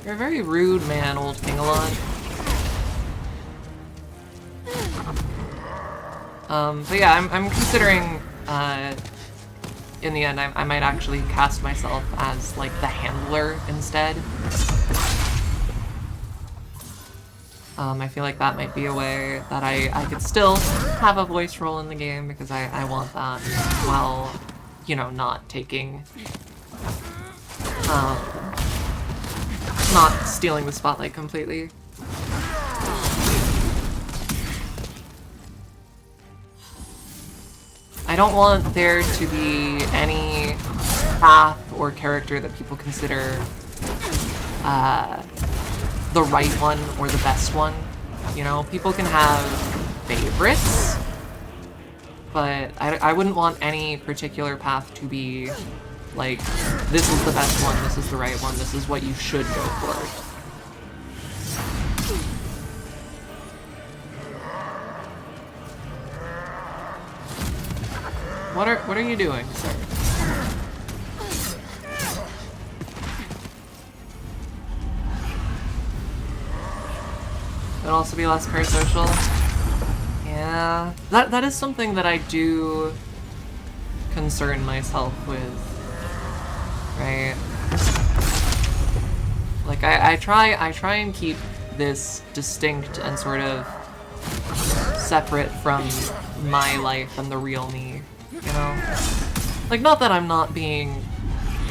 You're a very rude man, old Kingalon. But yeah, I'm considering, in the end, I might actually cast myself as, like, the handler instead. I feel like that might be a way that I could still have a voice role in the game, because I want that while, you know, not taking, not stealing the spotlight completely. I don't want there to be any path or character that people consider the right one or the best one. You know, people can have favorites, but I wouldn't want any particular path to be like, this is the best one, this is the right one, this is what you should go for. What are you doing, sir? It'd also be less parasocial. Yeah, that is something that I do concern myself with, right? Like I try and keep this distinct and sort of separate from my life and the real me, you know? Like, not that I'm not being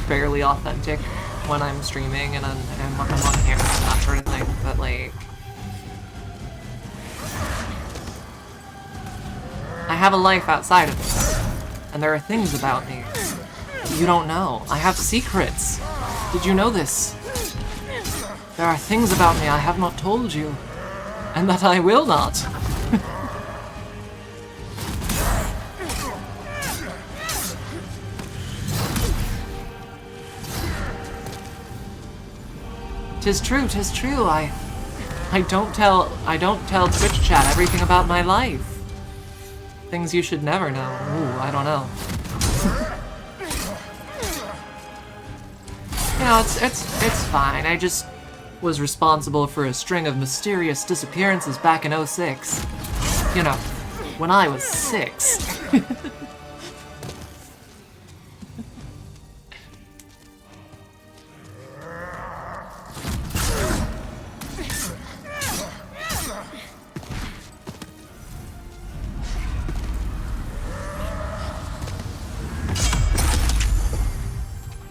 fairly authentic when I'm streaming and I'm on camera and that sort of thing, but like, I have a life outside of this, and there are things about me you don't know. I have secrets. Did you know this? There are things about me I have not told you, and that I will not. Tis true, tis true. I don't tell Twitch chat everything about my life. Things you should never know. Ooh, I don't know. You know, it's fine. I just was responsible for a string of mysterious disappearances back in 06. You know, when I was 6.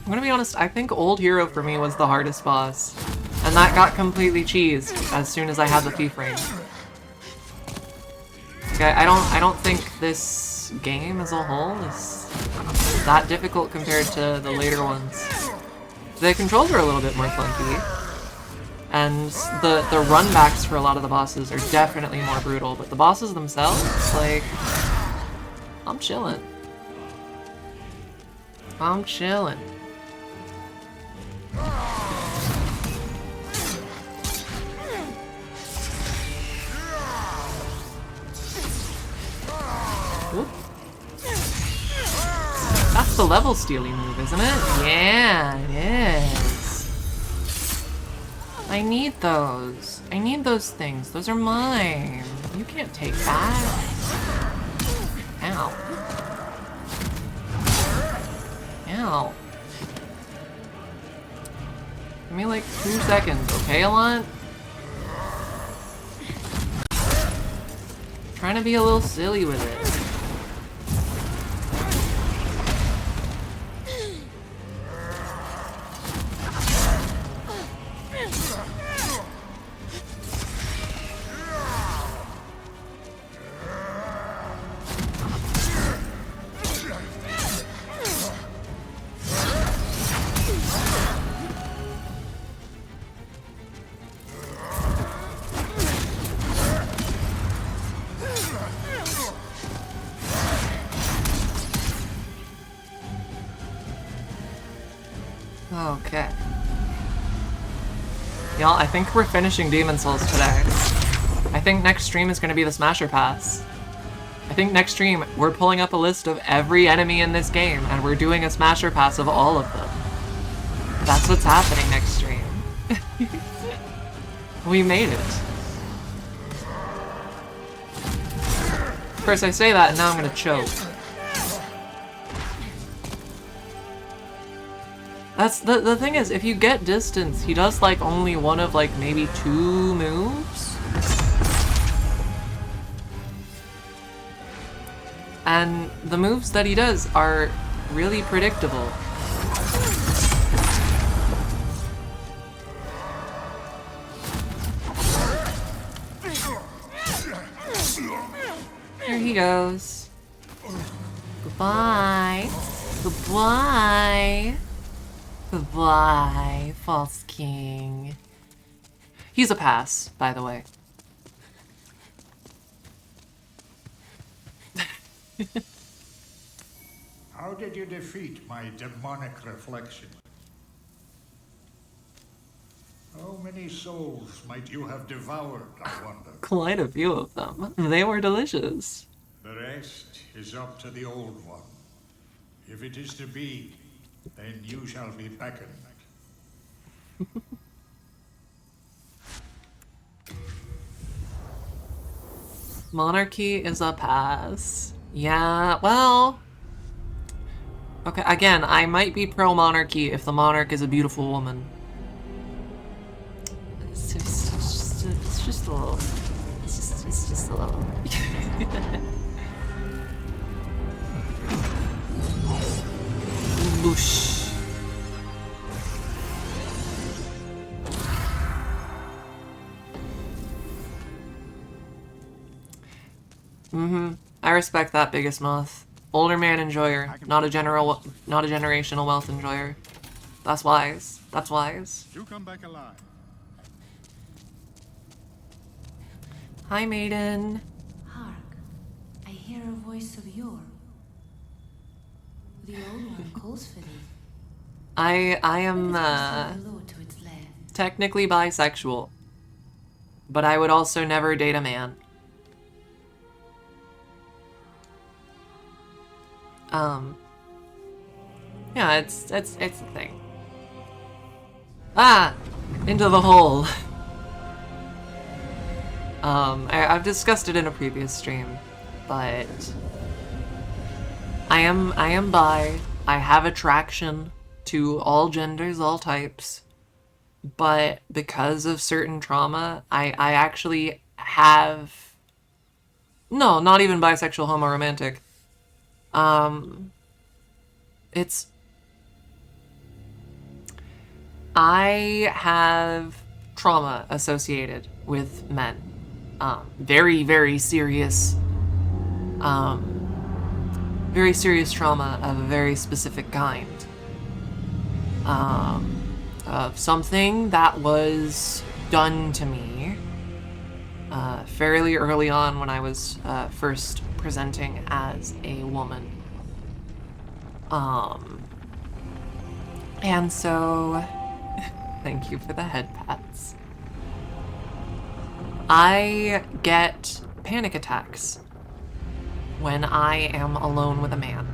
I'm gonna be honest, I think Old Hero for me was the hardest boss. And that got completely cheesed as soon as I had the thief ring. Okay, I don't think this game as a whole is that difficult compared to the later ones. The controls are a little bit more funky. And the runbacks for a lot of the bosses are definitely more brutal, but the bosses themselves, like, I'm chilling. I'm chilling. Oop. That's the level stealing move, isn't it? Yeah, it is. I need those. I need those things. Those are mine. You can't take that. Ow. Ow. Give me like 2 seconds, okay, Alon? Trying to be a little silly with it. Okay. Y'all, I think we're finishing Demon Souls today. I think next stream is going to be the Smasher Pass. I think next stream, we're pulling up a list of every enemy in this game, and we're doing a Smasher Pass of all of them. That's what's happening next stream. We made it. course, I say that and now I'm gonna choke. That's the thing is, if you get distance, he does like only one of like maybe 2 moves. And the moves that he does are really predictable. There he goes. Goodbye. Goodbye. Goodbye, false king. He's a pass, by the way. How did you defeat my demonic reflection? How many souls might you have devoured, I wonder? Quite a few of them. They were delicious. The rest is up to the old one. If it is to be, then you shall be beckoned. Monarchy is a pass. Yeah, well... Okay, again, I might be pro-monarchy if the monarch is a beautiful woman. It's just a little... It's just a little... Boosh. I respect that, Biggest Moth. Older man enjoyer, not a generational wealth enjoyer. That's wise. That's wise. You come back alive. Hi, maiden. Hark, I hear a voice of yore. The old one calls for thee. I am Let us pursue the lord to its lair. technically bisexual, but I would also never date a man. Yeah, it's a thing. Ah! Into the hole. I've discussed it in a previous stream, but I am bi. I have attraction to all genders, all types, but because of certain trauma, I actually have... No, not even bisexual, homoromantic. It's... I have trauma associated with men. Very, very serious, very serious trauma of a very specific kind. Of something that was done to me fairly early on when I was first presenting as a woman. And so, thank you for the head pats. I get panic attacks when I am alone with a man.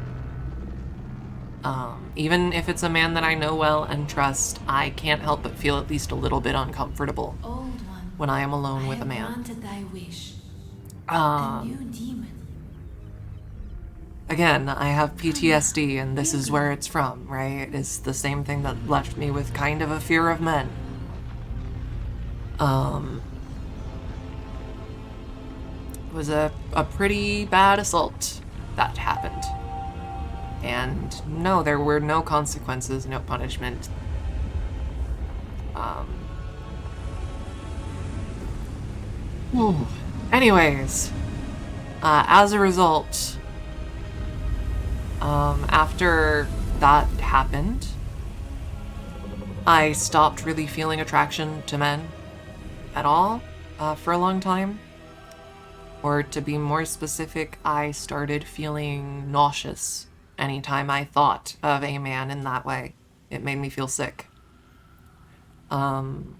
Even if it's a man that I know well and trust, I can't help but feel at least a little bit uncomfortable Old one, when I am alone I with a have man. granted thy wish. A new demon. Again, I have PTSD, and this is where it's from, right? It's the same thing that left me with kind of a fear of men. It was a pretty bad assault that happened. And no, there were no consequences, no punishment. Anyways, as a result, after that happened, I stopped really feeling attraction to men at all for a long time. Or to be more specific, I started feeling nauseous anytime I thought of a man in that way. It made me feel sick. And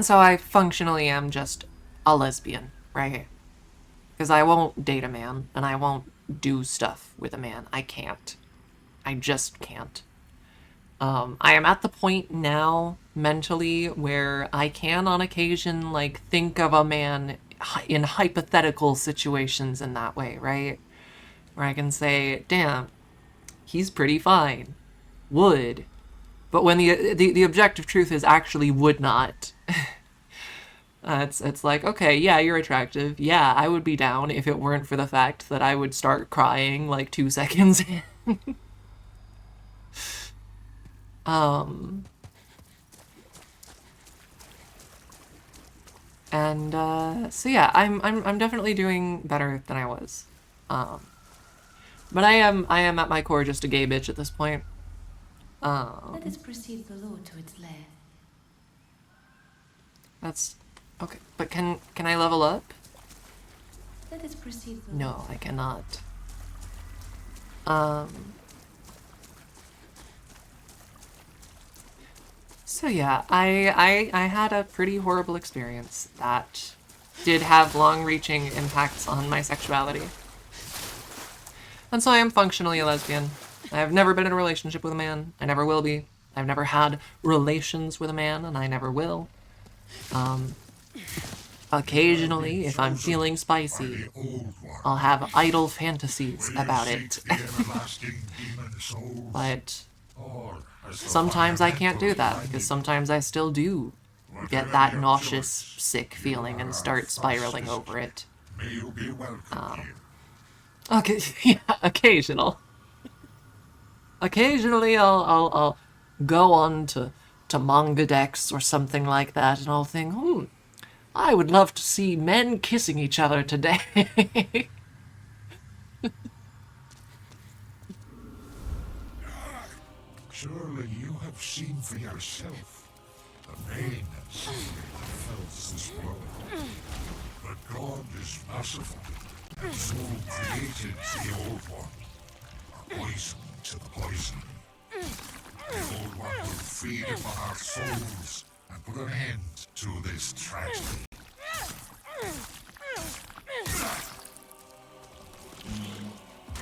so I functionally am just a lesbian, right? Because I won't date a man, and I won't do stuff with a man. I can't. I just can't. I am at the point now, mentally, where I can, on occasion, like, think of a man in hypothetical situations in that way, right? Where I can say, damn, he's pretty fine. Would. But when the objective truth is actually would not. It's like, okay, yeah, you're attractive. Yeah, I would be down if it weren't for the fact that I would start crying like 2 seconds in. So yeah, I'm definitely doing better than I was. But I am at my core just a gay bitch at this point. Let us proceed below to its lair. That's okay. But can I level up? Let us proceed below. No, I cannot. So yeah, I had a pretty horrible experience that did have long-reaching impacts on my sexuality. And so I am functionally a lesbian. I have never been in a relationship with a man. I never will be. I've never had relations with a man, and I never will. Occasionally, if I'm feeling spicy, I'll have idle fantasies about it. But sometimes I can't do that, because sometimes I still do get that nauseous, sick feeling and start spiraling over it. Okay, yeah, occasional. Occasionally I'll go on to manga decks or something like that, and I'll think, I would love to see men kissing each other today. Surely you have seen for yourself the pain and suffering that fills this world. But God is merciful, and so created the Old One, a poison to the poison. The Old One will feed upon our souls and put an end to this tragedy.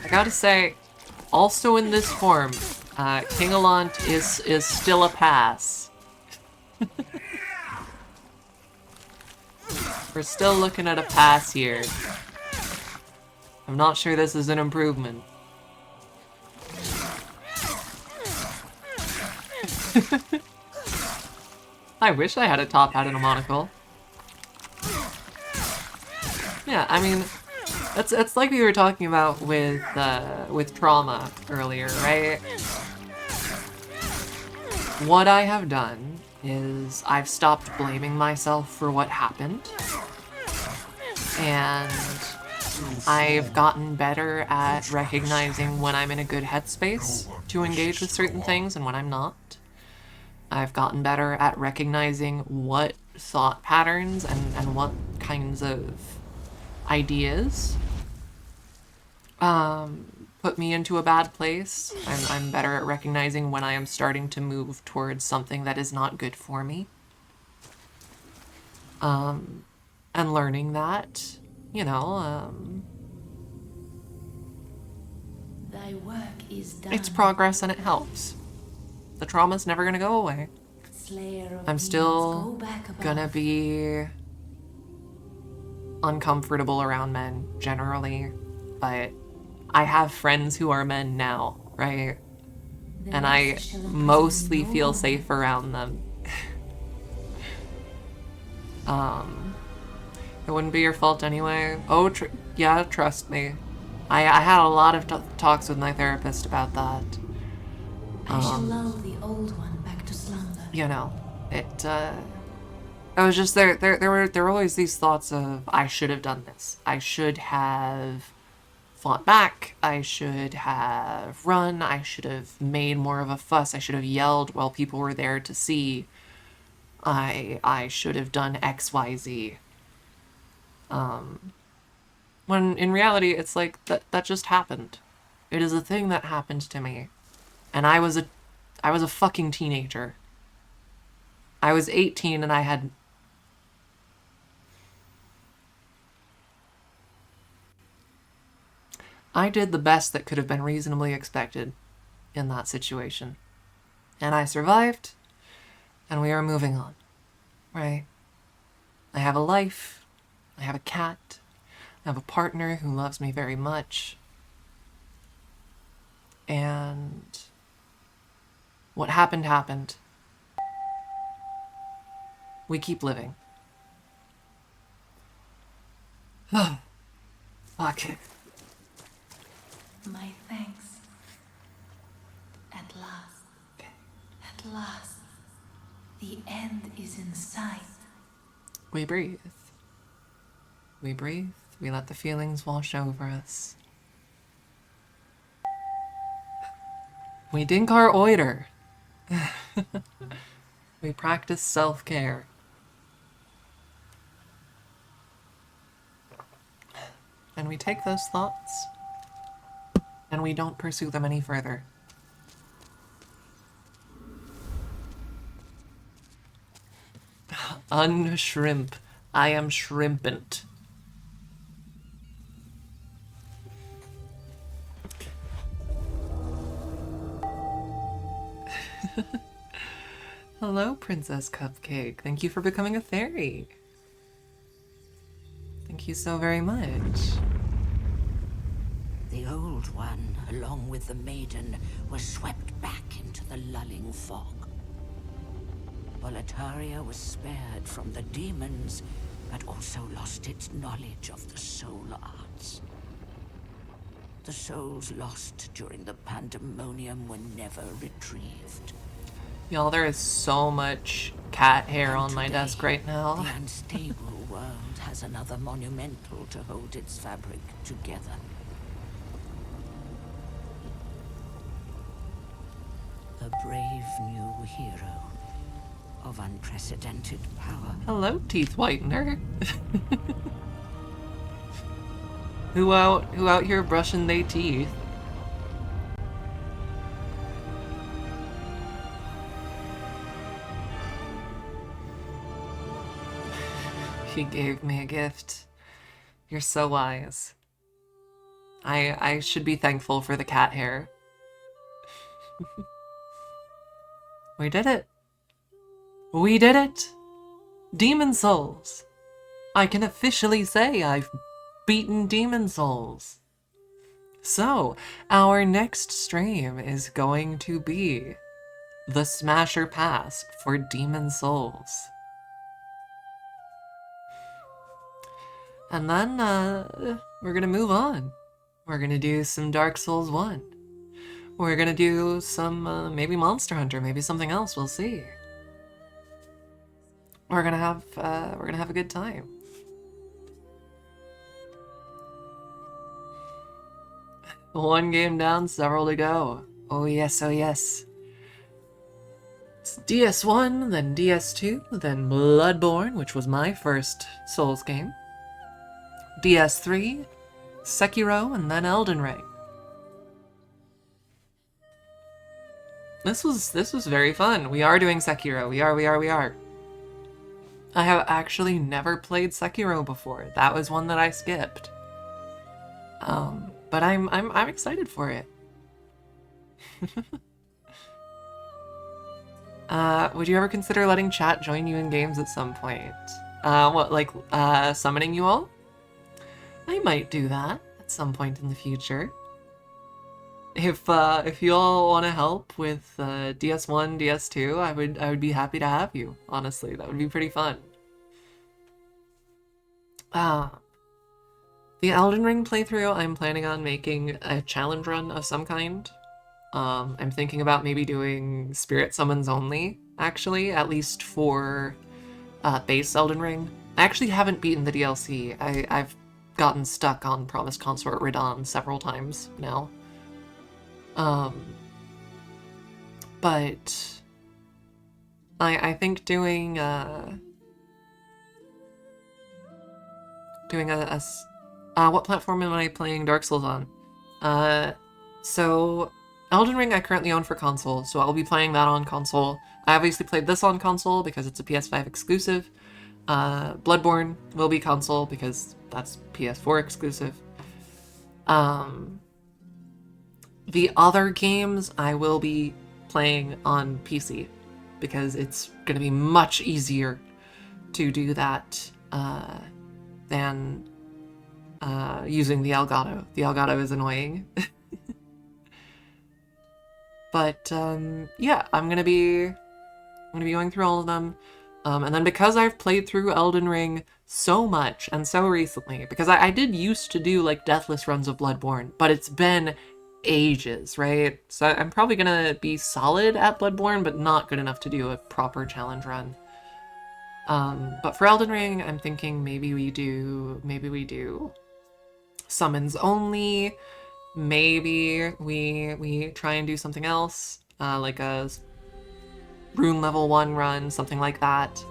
I gotta say, also in this form, King Allant is still a pass. We're still looking at a pass here. I'm not sure this is an improvement. I wish I had a top hat and a monocle. Yeah, I mean, it's like we were talking about with trauma earlier, right? What I have done is I've stopped blaming myself for what happened, and I've gotten better at recognizing when I'm in a good headspace to engage with certain things and when I'm not. I've gotten better at recognizing what thought patterns and what kinds of ideas put me into a bad place. I'm better at recognizing when I am starting to move towards something that is not good for me. And learning that, you know, Thy work is done. it's progress and it helps. The trauma's never gonna go away. Slayer of I'm demons, still go back above. gonna be uncomfortable around men, generally, but I have friends who are men now, right? The And I rest shall imprison mostly no feel one. safe around them. It wouldn't be your fault anyway. Oh, yeah, trust me. I had a lot of talks with my therapist about that. I shall lull the old one back to slumber. You know, I was just there were always these thoughts of, I should have done this. I should have fought back. I should have run. I should have made more of a fuss. I should have yelled while people were there to see. I should have done X, Y, Z. When in reality, it's like, that just happened. It is a thing that happened to me. And I was a fucking teenager. I was 18 and I did the best that could have been reasonably expected in that situation. And I survived, and we are moving on. Right? I have a life. I have a cat. I have a partner who loves me very much. And what happened happened. We keep living. Fuck. My thanks. At last. At last. The end is in sight. We breathe. We breathe. We let the feelings wash over us. We drink our oiter. We practice self-care. And we take those thoughts and we don't pursue them any further. Unshrimp. I am shrimpant. Hello, Princess Cupcake. Thank you for becoming a fairy. Thank you so very much. The Old One, along with the maiden, were swept back into the lulling fog. Boletaria was spared from the demons, but also lost its knowledge of the soul arts. The souls lost during the pandemonium were never retrieved. Y'all, there is so much cat hair on my today, desk right now. The unstable world has another monumental to hold its fabric together. A brave new hero of unprecedented power. Hello, teeth whitener. Who out here brushing they teeth? He gave me a gift. You're so wise. I should be thankful for the cat hair. We did it. We did it! Demon Souls! I can officially say I've beaten Demon Souls. So, our next stream is going to be the Smasher Pass for Demon Souls. And then, we're gonna move on. We're gonna do some Dark Souls 1. We're gonna do some, maybe Monster Hunter, maybe something else, we'll see. We're gonna have a good time. One game down, several to go. Oh yes, oh yes. It's DS1, then DS2, then Bloodborne, which was my first Souls game. DS3, Sekiro, and then Elden Ring. This was very fun. We are doing Sekiro. We are. I have actually never played Sekiro before. That was one that I skipped. But I'm excited for it. Would you ever consider letting chat join you in games at some point? Summoning you all? I might do that at some point in the future. If you all want to help with DS1, DS2, I would be happy to have you. Honestly, that would be pretty fun. The Elden Ring playthrough, I'm planning on making a challenge run of some kind. I'm thinking about maybe doing spirit summons only, actually, at least for base Elden Ring. I actually haven't beaten the DLC. I've gotten stuck on Promised Consort Radahn several times now. But I think doing what platform am I playing Dark Souls on? So Elden Ring I currently own for console, so I'll be playing that on console. I obviously played this on console because it's a PS5 exclusive. Bloodborne will be console because that's PS4 exclusive. The other games I will be playing on PC because it's going to be much easier to do that than using the Elgato. The Elgato is annoying. But yeah, I'm gonna be going through all of them. And then because I've played through Elden Ring so much and so recently, because I did used to do like deathless runs of Bloodborne, but it's been ages, right? So I'm probably gonna be solid at Bloodborne, but not good enough to do a proper challenge run. But for Elden Ring, I'm thinking maybe we do summons only. Maybe we try and do something else, like a rune level 1 run, something like that.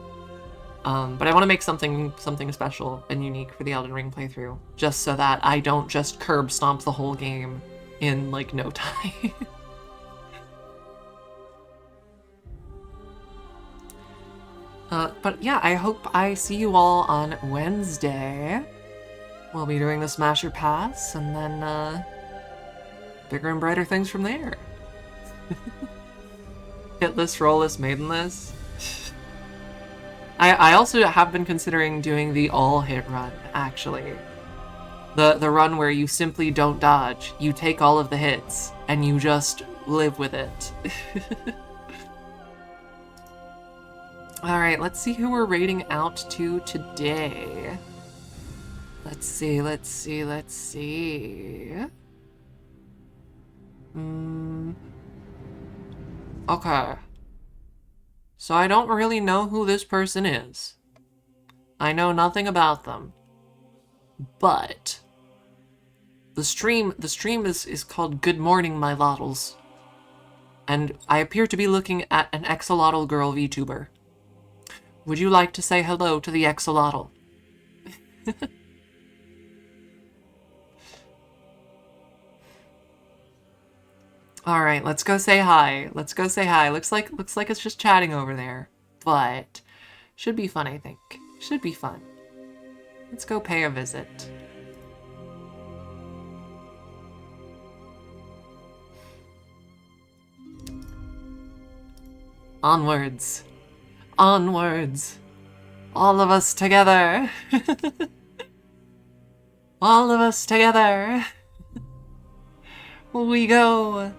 But I want to make something special and unique for the Elden Ring playthrough, just so that I don't just curb stomp the whole game in like no time. But yeah, I hope I see you all on Wednesday. We'll be doing the Smasher Pass, and then bigger and brighter things from there. Hitless, rollless, maidenless. I also have been considering doing the all-hit run, actually. The run where you simply don't dodge, you take all of the hits, and you just live with it. Alright, let's see who we're rating out to today. Let's see. Okay. So I don't really know who this person is. I know nothing about them. But the stream is called Good Morning, My Lottles. And I appear to be looking at an Exolotl girl VTuber. Would you like to say hello to the Exolotl? Alright, let's go say hi. Looks like it's just chatting over there. But should be fun, I think. Should be fun. Let's go pay a visit. Onwards. Onwards. All of us together. All of us together. We go.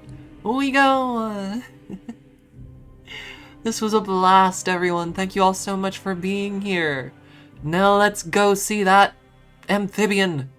We go. This was a blast, everyone. Thank you all so much for being here. Now let's go see that amphibian.